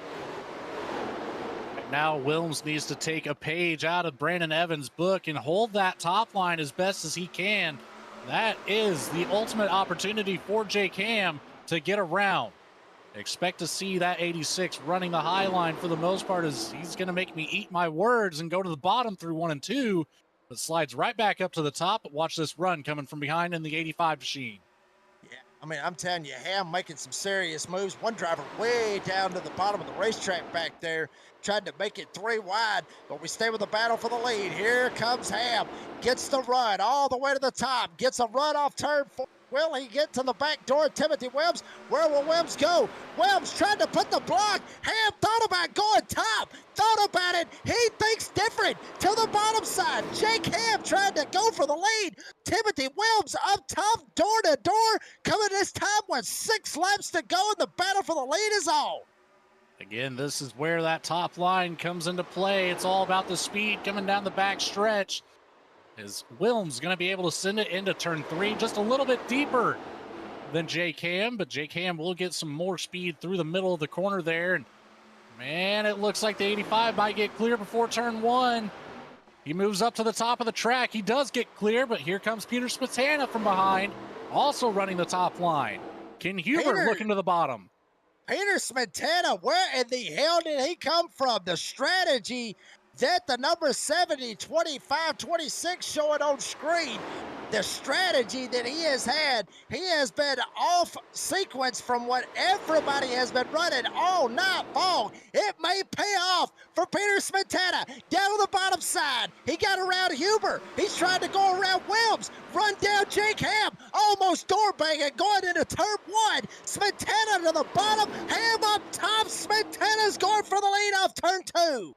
[SPEAKER 4] Now Williams needs to take a page out of Brandon Evans' book and hold that top line as best as he can. That is the ultimate opportunity for Jake Ham to get around. Expect to see that 86 running the high line for the most part, as he's going to make me eat my words and go to the bottom through 1 and 2, but slides right back up to the top. But watch this run coming from behind in the 85 machine.
[SPEAKER 3] Yeah, I mean, I'm telling you, Ham making some serious moves. One driver way down to the bottom of the racetrack back there, tried to make it 3 wide, but we stay with the battle for the lead. Here comes Ham, gets the run all the way to the top, gets a run off turn 4. Will he get to the back door of Timothy Williams? Where will Williams go? Williams tried to put the block. Ham thought about going top. Thought about it. He thinks different. To the bottom side. Jake Ham tried to go for the lead. Timothy Williams up top, door to door. Coming this time with 6 laps to go, and the battle for the lead is on.
[SPEAKER 4] Again, this is where that top line comes into play. It's all about the speed coming down the back stretch. Is Williams going to be able to send it into turn 3 just a little bit deeper than Jake Ham, but Jake Ham will get some more speed through the middle of the corner there. And man, it looks like the 85 might get clear before turn 1. He moves up to the top of the track. He does get clear, but here comes Peter Smetana from behind, also running the top line. Ken Huber looking to the bottom.
[SPEAKER 3] Peter Smetana, where in the hell did he come from? The strategy that the number 70, 25, 26 showing on screen, the strategy that he has had, he has been off sequence from what everybody has been running all night long. It may pay off for Peter Smetana. Down on the bottom side, he got around Huber. He's trying to go around Williams, run down Jake Ham, almost door banging, going into turn 1. Smetana to the bottom, Ham up top. Smetana's going for the lead off turn 2.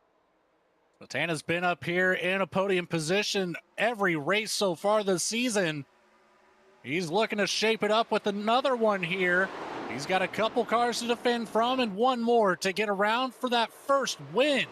[SPEAKER 4] Smetana's been up here in a podium position every race so far this season. He's looking to shape it up with another one here. He's got a couple cars to defend from and one more to get around for that first win.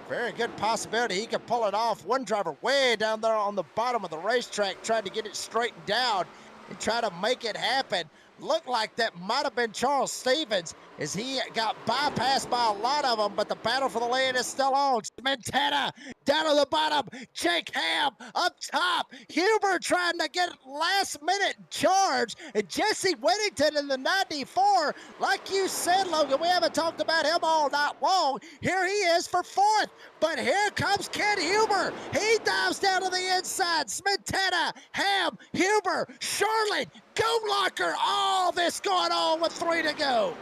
[SPEAKER 3] Very good possibility he could pull it off. One driver way down there on the bottom of the racetrack trying to get it straightened down and try to make it happen. Looked like that might have been Charles Stevens as he got bypassed by a lot of them, but the battle for the lead is still on. Smetana down to the bottom. Jake Ham up top. Huber trying to get last-minute charge. And Jesse Whittington in the 94. Like you said, Logan, we haven't talked about him all night long. Here he is for 4th. But here comes Ken Huber. He dives down to the inside. Smetana, Ham, Huber, Charlotte, Goatlocker. All this going on with 3 to go.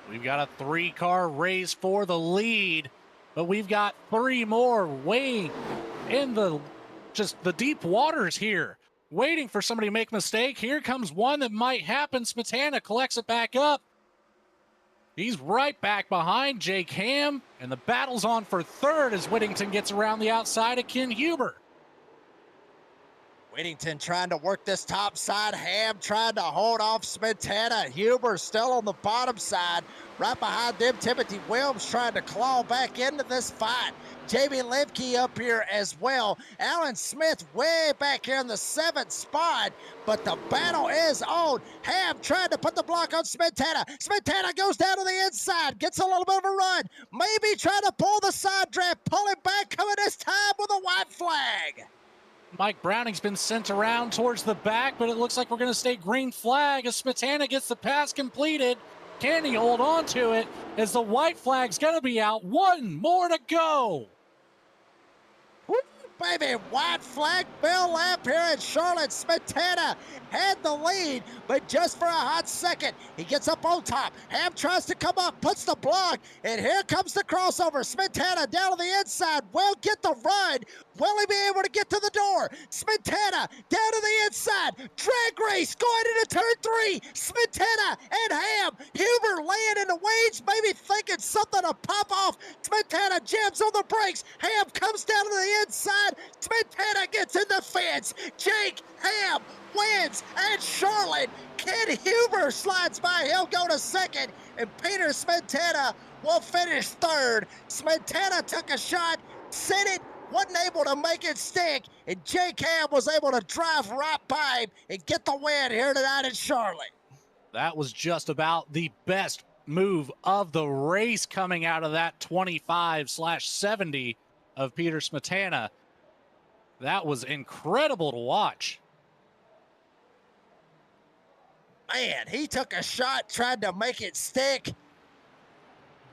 [SPEAKER 4] We've got a 3-car race for the lead, but we've got 3 more waiting in the deep waters here, waiting for somebody to make a mistake. Here comes one that might happen. Smetana collects it back up. He's right back behind Jake Ham, and the battle's on for 3rd as Whittington gets around the outside of Ken Huber.
[SPEAKER 3] Whittington trying to work this top side. Ham trying to hold off Smetana. Huber still on the bottom side. Right behind them, Timothy Williams trying to claw back into this fight. Jamie Lemke up here as well. Alan Smith way back here in the 7th spot. But the battle is on. Ham trying to put the block on Smetana. Smetana goes down to the inside. Gets a little bit of a run. Maybe trying to pull the side draft. Pull it back. Coming this time with a white flag.
[SPEAKER 4] Mike Browning's been sent around towards the back, but it looks like we're going to stay green flag as Smetana gets the pass completed. Can he hold on to it as the white flag's going to be out? 1 more to go.
[SPEAKER 3] baby. White flag Bill lap here at Charlotte. Smetana had the lead, but just for a hot second. He gets up on top. Ham tries to come up, puts the block, and here comes the crossover. Smetana down to the inside. Will get the run. Will he be able to get to the door? Smetana down to the inside. Drag race going into turn 3. Smetana and Ham. Huber laying in the weeds, maybe thinking something to pop off. Smetana jams on the brakes. Ham comes down to the inside. Smetana gets in the fence. Jake Ham wins at Charlotte. Ken Huber slides by. He'll go to second, and Peter Smetana will finish third. Smetana took a shot, sent it, wasn't able to make it stick, and Jake Ham was able to drive right by him and get the win here tonight in Charlotte.
[SPEAKER 4] That was just about the best move of the race coming out of that 25/70 of Peter Smetana. That was incredible to watch.
[SPEAKER 3] Man, he took a shot, tried to make it stick.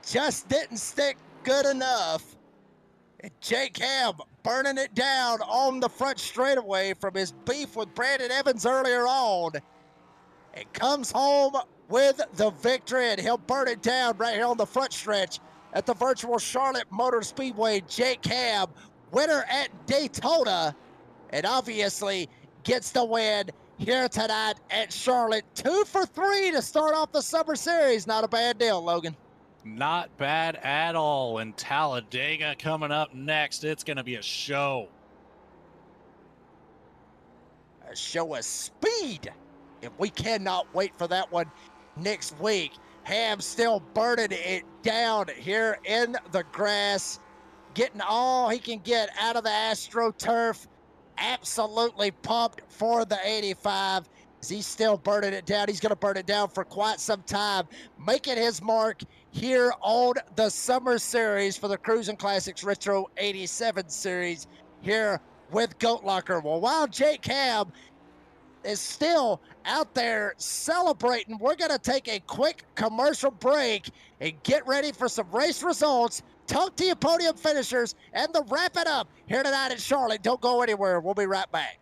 [SPEAKER 3] Just didn't stick good enough. And Jake Ham burning it down on the front straightaway from his beef with Brandon Evans earlier on. And comes home with the victory, and he'll burn it down right here on the front stretch at the virtual Charlotte Motor Speedway. Jake Ham, winner at Daytona, and obviously gets the win here tonight at Charlotte. 2 for 3 to start off the Summer Series. Not a bad deal, Logan.
[SPEAKER 4] Not bad at all. And Talladega coming up next. It's going to be a show.
[SPEAKER 3] A show of speed. And we cannot wait for that one next week. Ham still burning it down here in the grass. Getting all he can get out of the AstroTurf. Absolutely pumped for the 85. He's still burning it down. He's going to burn it down for quite some time. Making his mark here on the Summer Series for the Cruisin Classics Retro 87 Series here with Goat Locker. Well, while Jake Ham is still out there celebrating, we're going to take a quick commercial break and get ready for some race results, talk to your podium finishers, and to wrap it up here tonight in Charlotte. Don't go anywhere. We'll be right back.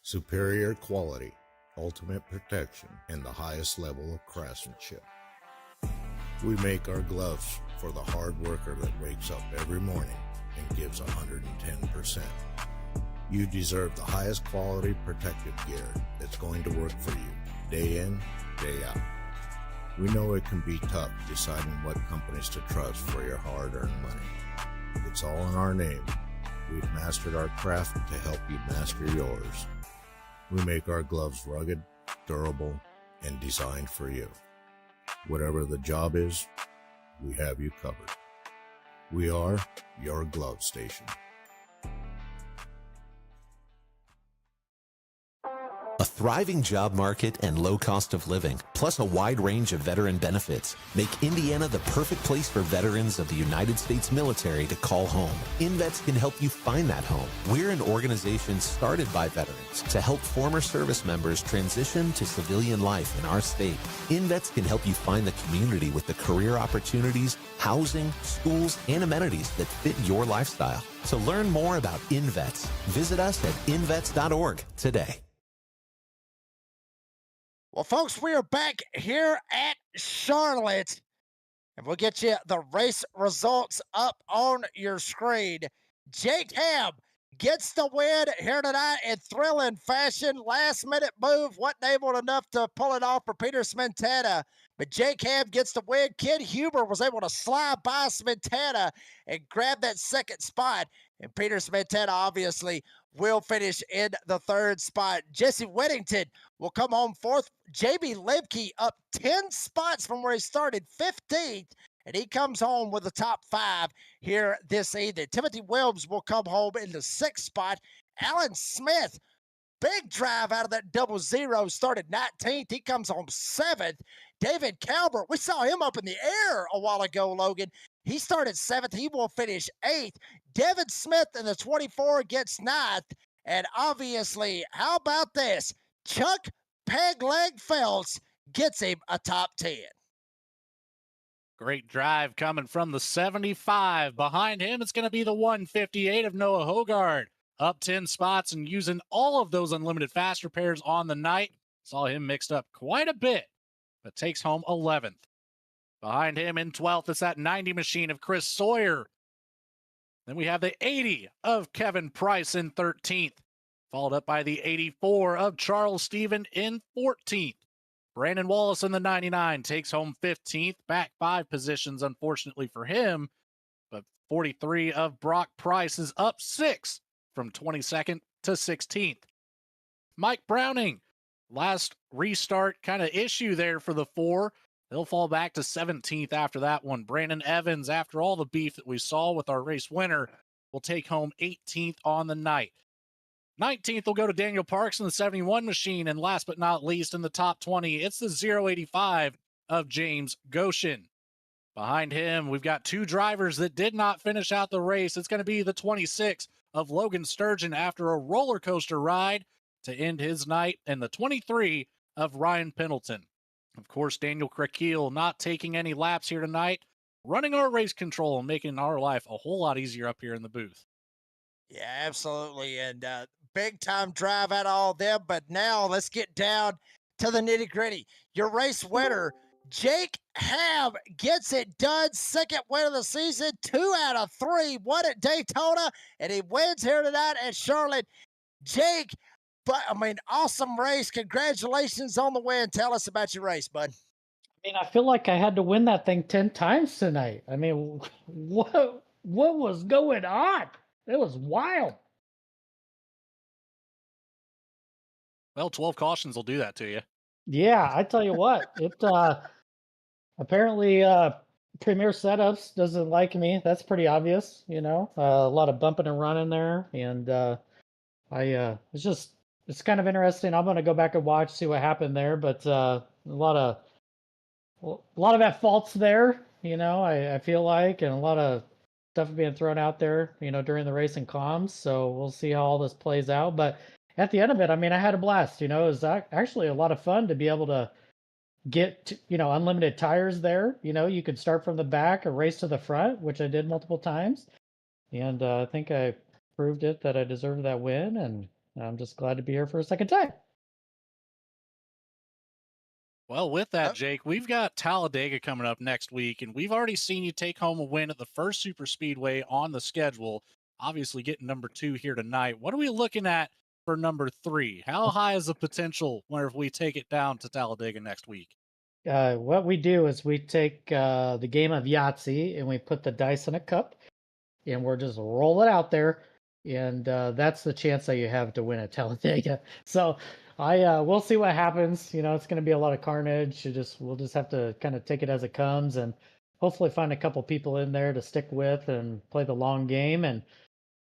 [SPEAKER 14] Superior quality, ultimate protection, and the highest level of craftsmanship. We make our gloves for the hard worker that wakes up every morning and gives 110%. You deserve the highest quality protective gear that's going to work for you, day in, day out. We know it can be tough deciding what companies to trust for your hard-earned money. It's all in our name. We've mastered our craft to help you master yours. We make our gloves rugged, durable, and designed for you. Whatever the job is, we have you covered. We are your glove station.
[SPEAKER 17] A thriving job market and low cost of living, plus a wide range of veteran benefits, make Indiana the perfect place for veterans of the United States military to call home. InVets can help you find that home. We're an organization started by veterans to help former service members transition to civilian life in our state. InVets can help you find the community with the career opportunities, housing, schools, and amenities that fit your lifestyle. To learn more about InVets, visit us at invets.org today.
[SPEAKER 3] Well, folks, we are back here at Charlotte, and we'll get you the race results up on your screen. Jake Ham gets the win here tonight in thrilling fashion. Last minute move, wasn't able enough to pull it off for Peter Smintana, but Jake Ham gets the win. Ken Huber was able to slide by Smintana and grab that second spot, and Peter Smintana obviously will finish in the third spot. Jesse Whittington will come home fourth. JB Lemke up 10 spots from where he started, 15th, and he comes home with the top 5 here this evening. Timothy Williams will come home in the 6th spot. Alan Smith, big drive out of that 00, started 19th. He comes home 7th. David Calvert, we saw him up in the air a while ago, Logan. He started 7th. He will finish 8th. Devin Smith in the 24 gets 9th. And obviously, how about this? Chuck Pegleg Phelps gets him a top 10.
[SPEAKER 4] Great drive coming from the 75. Behind him, it's going to be the 158 of Noah Hogard. Up 10 spots and using all of those unlimited fast repairs on the night. Saw him mixed up quite a bit, but takes home 11th. Behind him in 12th, it's that 90 machine of Chris Sawyer. Then we have the 80 of Kevin Price in 13th, followed up by the 84 of Charles Stephen in 14th. Brandon Wallace in the 99 takes home 15th, back 5 positions, unfortunately for him. But 43 of Brock Price is up 6 from 22nd to 16th. Mike Browning, last restart kind of issue there for the 4. They'll fall back to 17th after that one. Brandon Evans, after all the beef that we saw with our race winner, will take home 18th on the night. 19th will go to Daniel Parks in the 71 machine. And last but not least, in the top 20, it's the 085 of James Goshen. Behind him, we've got 2 drivers that did not finish out the race. It's going to be the 26 of Logan Sturgeon after a roller coaster ride to end his night, and the 23 of Ryan Pendleton. Of course, Daniel Krakeel not taking any laps here tonight, running our race control and making our life a whole lot easier up here in the booth.
[SPEAKER 3] Yeah, absolutely. And big time drive out of all them. But now let's get down to the nitty gritty. Your race winner, Jake Ham, gets it done. Second win of the season, 2 out of 3. Won at Daytona, and he wins here tonight at Charlotte. Jake, awesome race. Congratulations on the win. Tell us about your race, bud.
[SPEAKER 18] I feel like I had to win that thing 10 times tonight. What was going on? It was wild.
[SPEAKER 4] Well, 12 cautions will do that to you.
[SPEAKER 18] Yeah, I tell you what, it apparently Premier Setups doesn't like me. That's pretty obvious, a lot of bumping and running there, and it's kind of interesting. I'm gonna go back and watch, see what happened there, but a lot of at faults there, I feel like, and a lot of stuff being thrown out there, during the race and comms. So we'll see how all this plays out. But at the end of it, I had a blast. It was actually a lot of fun to be able to get, unlimited tires there. You could start from the back or race to the front, which I did multiple times. And I think I proved it that I deserved that win. And I'm just glad to be here for a second time.
[SPEAKER 4] Well, with that, Jake, we've got Talladega coming up next week, and we've already seen you take home a win at the first super speedway on the schedule, obviously getting number 2 here tonight. What are we looking at for number 3? How high is the potential where if we take it down to Talladega next week?
[SPEAKER 18] What we do is we take the game of Yahtzee and we put the dice in a cup and we're just roll it out there. And that's the chance that you have to win at Talladega. So we'll see what happens. It's going to be a lot of carnage. We'll just have to kind of take it as it comes and hopefully find a couple people in there to stick with and play the long game. And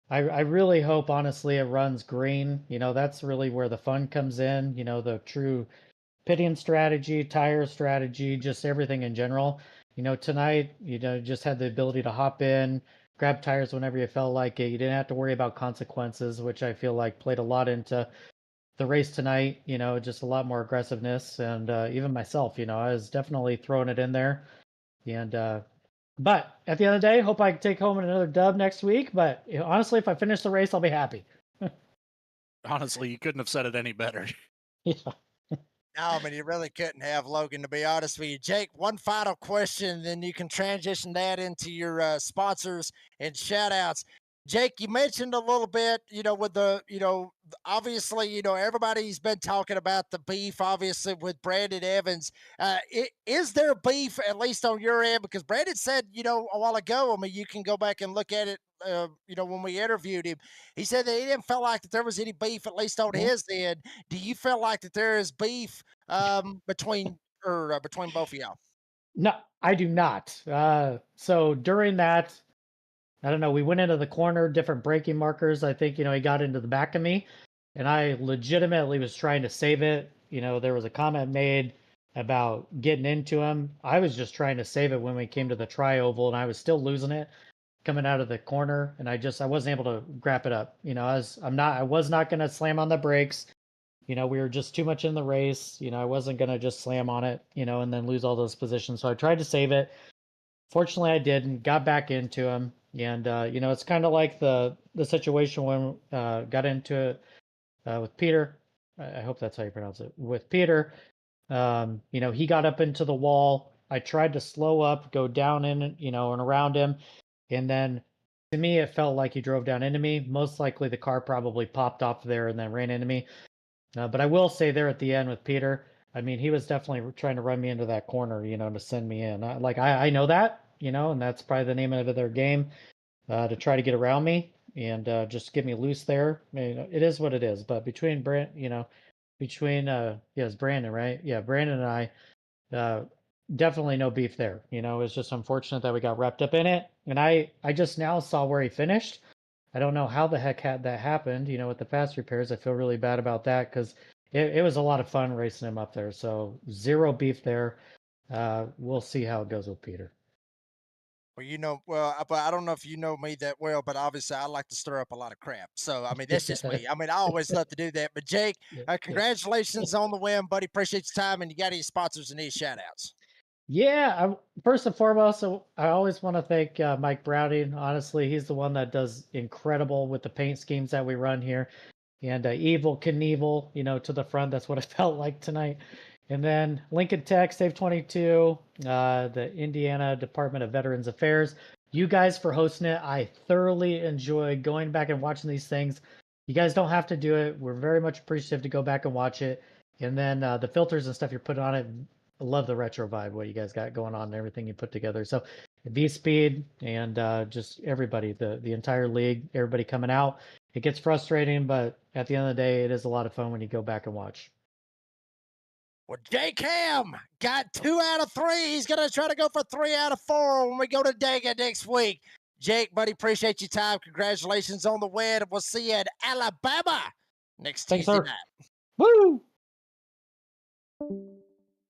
[SPEAKER 18] I really hope, honestly, it runs green. That's really where the fun comes in. The true pitting strategy, tire strategy, just everything in general. Tonight, just had the ability to hop in, grab tires whenever you felt like it. You didn't have to worry about consequences, which I feel like played a lot into the race tonight. Just a lot more aggressiveness, and even myself, I was definitely throwing it in there. And but at the end of the day, hope I can take home another dub next week. But honestly, if I finish the race, I'll be happy.
[SPEAKER 4] Honestly, you couldn't have said it any better.
[SPEAKER 18] Yeah.
[SPEAKER 3] No, you really couldn't have, Logan, to be honest with you. Jake, one final question, then you can transition that into your sponsors and shout-outs. Jake, you mentioned a little bit, with obviously, everybody's been talking about the beef, obviously, with Brandon Evans. Is there beef, at least on your end? Because Brandon said, a while ago, I mean, you can go back and look at it, when we interviewed him, he said that he didn't feel like that there was any beef, at least on his end. Do you feel like that there is beef between both of y'all?
[SPEAKER 18] No, I do not. So during that, I don't know, we went into the corner, different braking markers. I think, he got into the back of me, and I legitimately was trying to save it. There was a comment made about getting into him. I was just trying to save it when we came to the tri-oval, and I was still losing it coming out of the corner, and I wasn't able to grab it up. I was not going to slam on the brakes. We were just too much in the race. I wasn't going to just slam on it, and then lose all those positions. So I tried to save it. Fortunately, I didn't. Got back into him, and it's kind of like the situation when got into it with Peter. I hope that's how you pronounce it. With Peter, he got up into the wall. I tried to slow up, go down in, and around him, and then to me, it felt like he drove down into me. Most likely, the car probably popped off there and then ran into me. But I will say there at the end with Peter, I mean, he was definitely trying to run me into that corner, to send me in. I know that, and that's probably the name of their game, to try to get around me and just get me loose there. I mean, it is what it is. But between it's Brandon, right? Yeah, Brandon and I, definitely no beef there. It's just unfortunate that we got wrapped up in it. And I just now saw where he finished. I don't know how the heck that happened, with the fast repairs. I feel really bad about that because it was a lot of fun racing him up there. So zero beef there. We'll see how it goes with Peter.
[SPEAKER 3] But I don't know if you know me that well, but obviously I like to stir up a lot of crap. So, I mean, that's just me. I mean, I always love to do that. But Jake, congratulations on the win, buddy. Appreciate your time. And you got any sponsors and any shout outs?
[SPEAKER 18] Yeah, first and foremost, so I always want to thank Mike Browning. Honestly, he's the one that does incredible with the paint schemes that we run here. And Evil Knievel, to the front. That's what it felt like tonight. And then Lincoln Tech, Save 22, the Indiana Department of Veterans Affairs. You guys for hosting it. I thoroughly enjoy going back and watching these things. You guys don't have to do it. We're very much appreciative to go back and watch it. And then the filters and stuff you're putting on it. I love the retro vibe, what you guys got going on and everything you put together. So V-Speed and just everybody, the entire league, everybody coming out. It gets frustrating, but at the end of the day, it is a lot of fun when you go back and watch.
[SPEAKER 3] Well, Jake Ham got 2 out of 3. He's going to try to go for 3 out of 4 when we go to Dega next week. Jake, buddy, appreciate your time. Congratulations on the win. We'll see you in Alabama next Tuesday night.
[SPEAKER 18] Woo!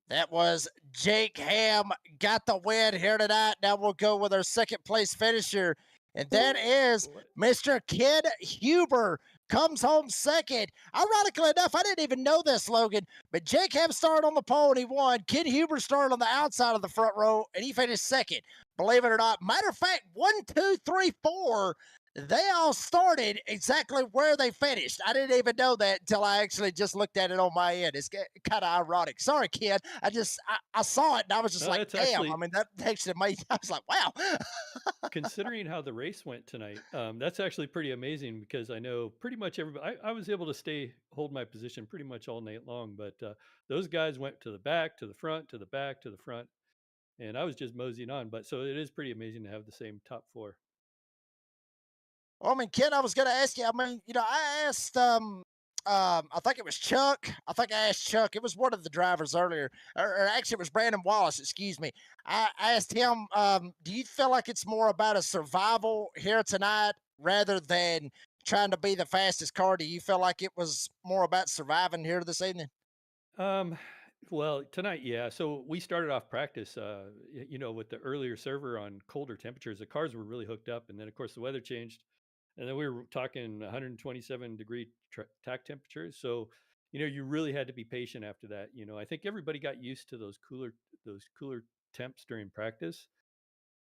[SPEAKER 3] That was Jake Ham. Got the win here tonight. Now we'll go with our second place finisher, and that is Mr. Ken Huber. Comes home second. Ironically enough, I didn't even know this, Logan, but Jake Ham started on the pole and he won. Ken Huber started on the outside of the front row and he finished second. Believe it or not. Matter of fact, 1, 2, 3, 4. They all started exactly where they finished. I didn't even know that until I actually just looked at it on my end. It's kind of ironic. Sorry, kid. I saw it and I was just like, damn. Actually, I mean, that actually made. I was like, wow.
[SPEAKER 19] Considering how the race went tonight, that's actually pretty amazing because I know pretty much everybody. I was able to hold my position pretty much all night long, but those guys went to the back, to the front, to the back, to the front, and I was just moseying on. But so it is pretty amazing to have the same top 4.
[SPEAKER 3] Well, I mean, Ken, I was going to ask you. I mean, I asked, I think it was Chuck. I think I asked Chuck. It was one of the drivers earlier, or actually, it was Brandon Wallace. Excuse me. I asked him, do you feel like it's more about a survival here tonight rather than trying to be the fastest car? Do you feel like it was more about surviving here this evening?
[SPEAKER 19] Well, tonight, yeah. So we started off practice, with the earlier server on colder temperatures. The cars were really hooked up, and then of course the weather changed. And then we were talking 127-degree tack temperatures. So, you really had to be patient after that. I think everybody got used to those cooler temps during practice.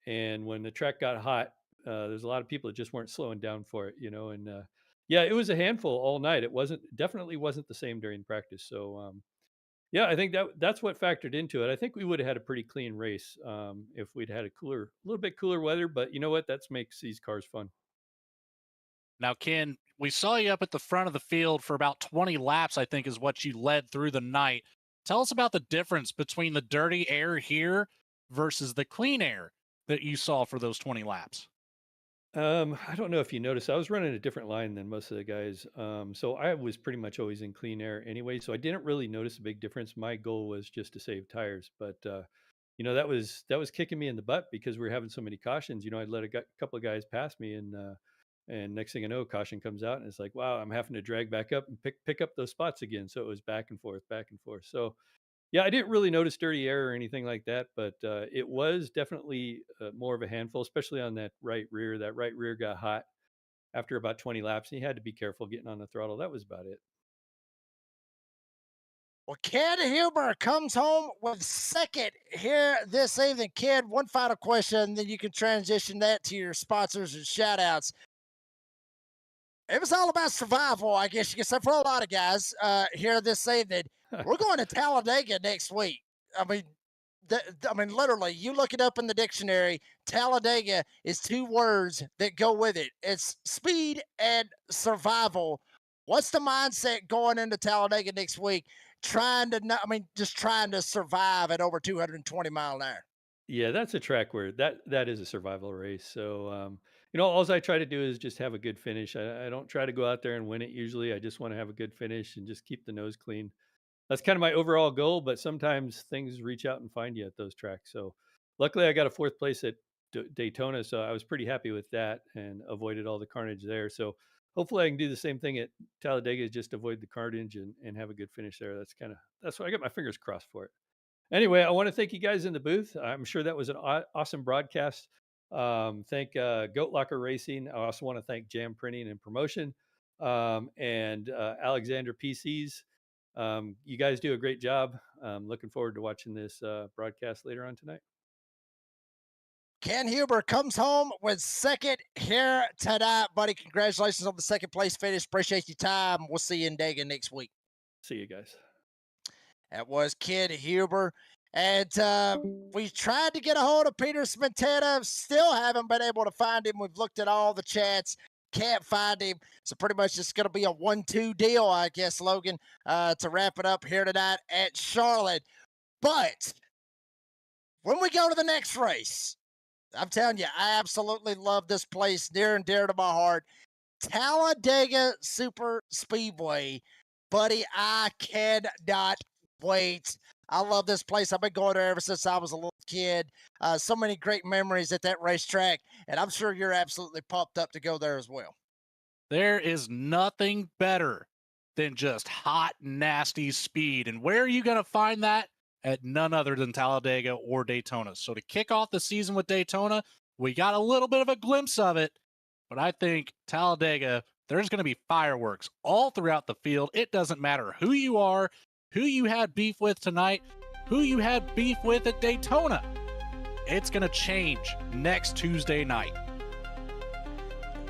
[SPEAKER 19] And when the track got hot, there's a lot of people that just weren't slowing down for it. And yeah, it was a handful all night. It definitely wasn't the same during practice. So yeah, I think that's what factored into it. I think we would have had a pretty clean race if we'd had a little bit cooler weather. But you know what? That makes these cars fun.
[SPEAKER 4] Now, Ken, we saw you up at the front of the field for about 20 laps, I think is what you led through the night. Tell us about the difference between the dirty air here versus the clean air that you saw for those 20 laps.
[SPEAKER 19] I don't know if you noticed, I was running a different line than most of the guys. So I was pretty much always in clean air anyway. So I didn't really notice a big difference. My goal was just to save tires, but that was kicking me in the butt because we were having so many cautions. I'd let a couple of guys pass me, and next thing I know, caution comes out, and it's like, wow, I'm having to drag back up and pick up those spots again. So it was back and forth, back and forth. So yeah, I didn't really notice dirty air or anything like that, but it was definitely more of a handful, especially on that right rear. That right rear got hot after about 20 laps, and you had to be careful getting on the throttle. That was about it.
[SPEAKER 3] Well, Ken Huber comes home with second here this evening. Ken, one final question, then you can transition that to your sponsors and shout outs. It was all about survival, I guess you can say, for a lot of guys here this evening. We're going to Talladega next week. I mean, literally, you look it up in the dictionary. Talladega is two words that go with it. It's speed and survival. What's the mindset going into Talladega next week? Just trying to survive at over 220 mile an hour.
[SPEAKER 19] Yeah, that's a track where that is a survival race. So, all I try to do is just have a good finish. I don't try to go out there and win it usually. I just want to have a good finish and just keep the nose clean. That's kind of my overall goal, but sometimes things reach out and find you at those tracks. So luckily I got a fourth place at Daytona. So I was pretty happy with that and avoided all the carnage there. So hopefully I can do the same thing at Talladega, just avoid the carnage and have a good finish there. That's what I got my fingers crossed for it. Anyway, I want to thank you guys in the booth. I'm sure that was an awesome broadcast. Thank Goat Locker Racing. I also want to thank Jam Printing and Promotion and Alexander PCs. You guys do a great job. Looking forward to watching this broadcast later on tonight.
[SPEAKER 3] Ken Huber comes home with second here tonight, buddy. Congratulations on the second place finish. Appreciate your time. We'll see you in Dega next week.
[SPEAKER 19] See you guys.
[SPEAKER 3] That was Ken Huber. And we tried to get a hold of Peter Smetana. Still haven't been able to find him. We've looked at all the chats. Can't find him. So pretty much it's going to be a 1-2 deal, I guess, Logan, to wrap it up here tonight at Charlotte. But when we go to the next race, I'm telling you, I absolutely love this place, near and dear to my heart. Talladega Super Speedway. Buddy, I cannot wait. I love this place. I've been going there ever since I was a little kid. So many great memories at that racetrack, and I'm sure you're absolutely pumped up to go there as well.
[SPEAKER 4] There is nothing better than just hot, nasty speed. And where are you going to find that? At none other than Talladega or Daytona. So to kick off the season with Daytona, we got a little bit of a glimpse of it, but I think Talladega, there's going to be fireworks all throughout the field. It doesn't matter who you are, who you had beef with tonight, who you had beef with at Daytona. It's going to change next Tuesday night.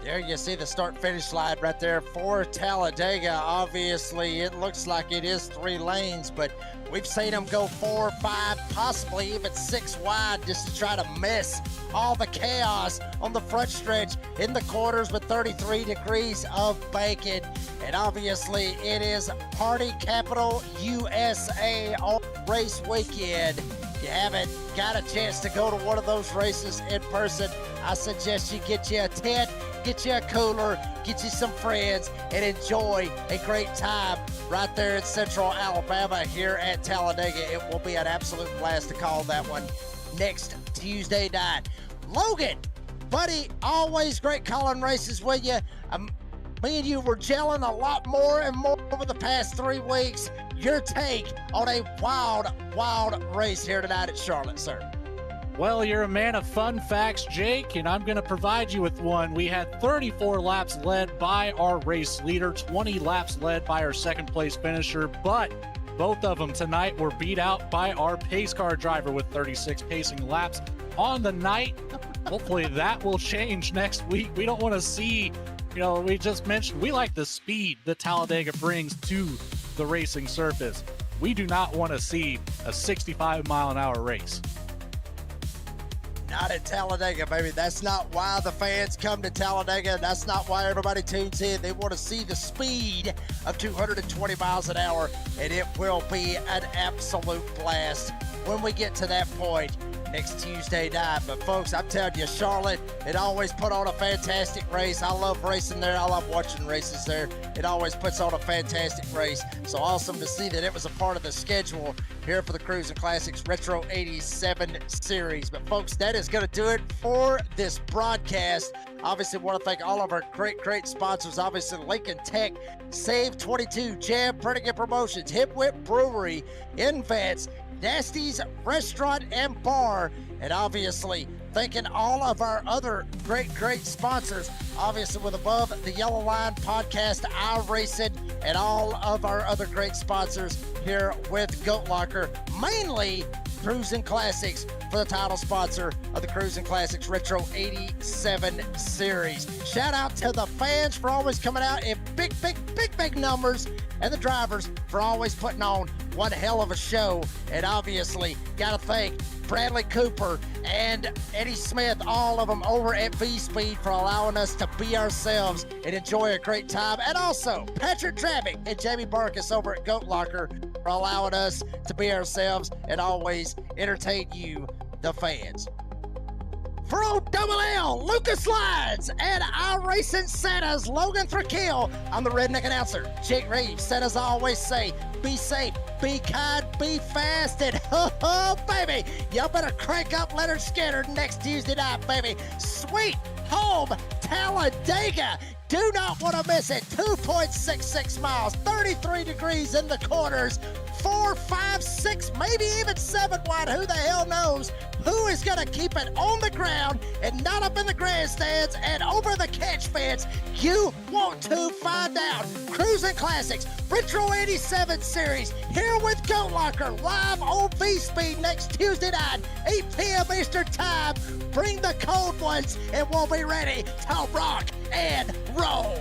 [SPEAKER 3] There you see the start-finish line right there for Talladega. Obviously, it looks like it is 3 lanes, but we've seen them go 4, 5, possibly even 6 wide just to try to miss all the chaos on the front stretch in the quarters with 33 degrees of bacon. And obviously, it is Party Capital USA on race weekend. If you haven't got a chance to go to one of those races in person, I suggest you get you a tent, get you a cooler, get you some friends, and enjoy a great time right there in Central Alabama here at Talladega. It will be an absolute blast to call that one next Tuesday night. Logan, buddy, always great calling races with you. Me and you were gelling a lot more and more over the past 3 weeks. Your take on a wild, wild race here tonight at Charlotte, sir.
[SPEAKER 4] Well, you're a man of fun facts, Jake, and I'm going to provide you with one. We had 34 laps led by our race leader, 20 laps led by our second place finisher, but both of them tonight were beat out by our pace car driver with 36 pacing laps on the night. Hopefully that will change next week. We don't want to see, we just mentioned we like the speed that Talladega brings to the racing surface. We do not want to see a 65 mile an hour race.
[SPEAKER 3] Not at Talladega, baby. That's not why the fans come to Talladega. That's not why everybody tunes in. They want to see the speed of 220 miles an hour, and it will be an absolute blast when we get to that point next Tuesday night. But folks, I'm telling you, Charlotte, it always put on a fantastic race. I love racing there. I love watching races there. It always puts on a fantastic race. So awesome to see that it was a part of the schedule here for the Cruisin' Classics Retro 87 series. But folks, that is going to do it for this broadcast. Obviously, want to thank all of our great sponsors. Obviously, Lincoln Tech, Save 22, Jam Printing and Promotions, Hip Whip Brewery, Invents, Nasty's Restaurant and Bar, and obviously thanking all of our other great sponsors, obviously with Above the Yellow Line Podcast, iRacing, and all of our other great sponsors here with Goat Locker, mainly Cruisin' Classics for the title sponsor of the Cruisin' Classics Retro 87 series. Shout out to the fans for always coming out in big numbers, and the drivers for always putting on one hell of a show. And obviously, got to thank Bradley Cooper and Eddie Smith, all of them over at V-Speed, for allowing us to be ourselves and enjoy a great time. And also, Patrick Travick and Jamie Barkus over at Goat Locker for allowing us to be ourselves and always entertain you, the fans. For OLL, Lucas Lyons, and iRacing Santa's Logan Thrakill, I'm the Redneck Announcer, Jake Reeves. Said as I always say, be safe, be kind, be fast, and baby, y'all better crank up Leonard Skinner next Tuesday night, baby. Sweet home Talladega. Do not want to miss it. 2.66 miles, 33 degrees in the corners, 4, 5, 6, maybe even 7 wide. Who the hell knows who is going to keep it on the ground and not up in the grandstands and over the catch fence? You want to find out. Cruisin' Classics Retro 87 series here with Goat Locker live on V-Speed next Tuesday night, 8 p.m. Eastern Time. Bring the cold ones and we'll be ready to rock and roll.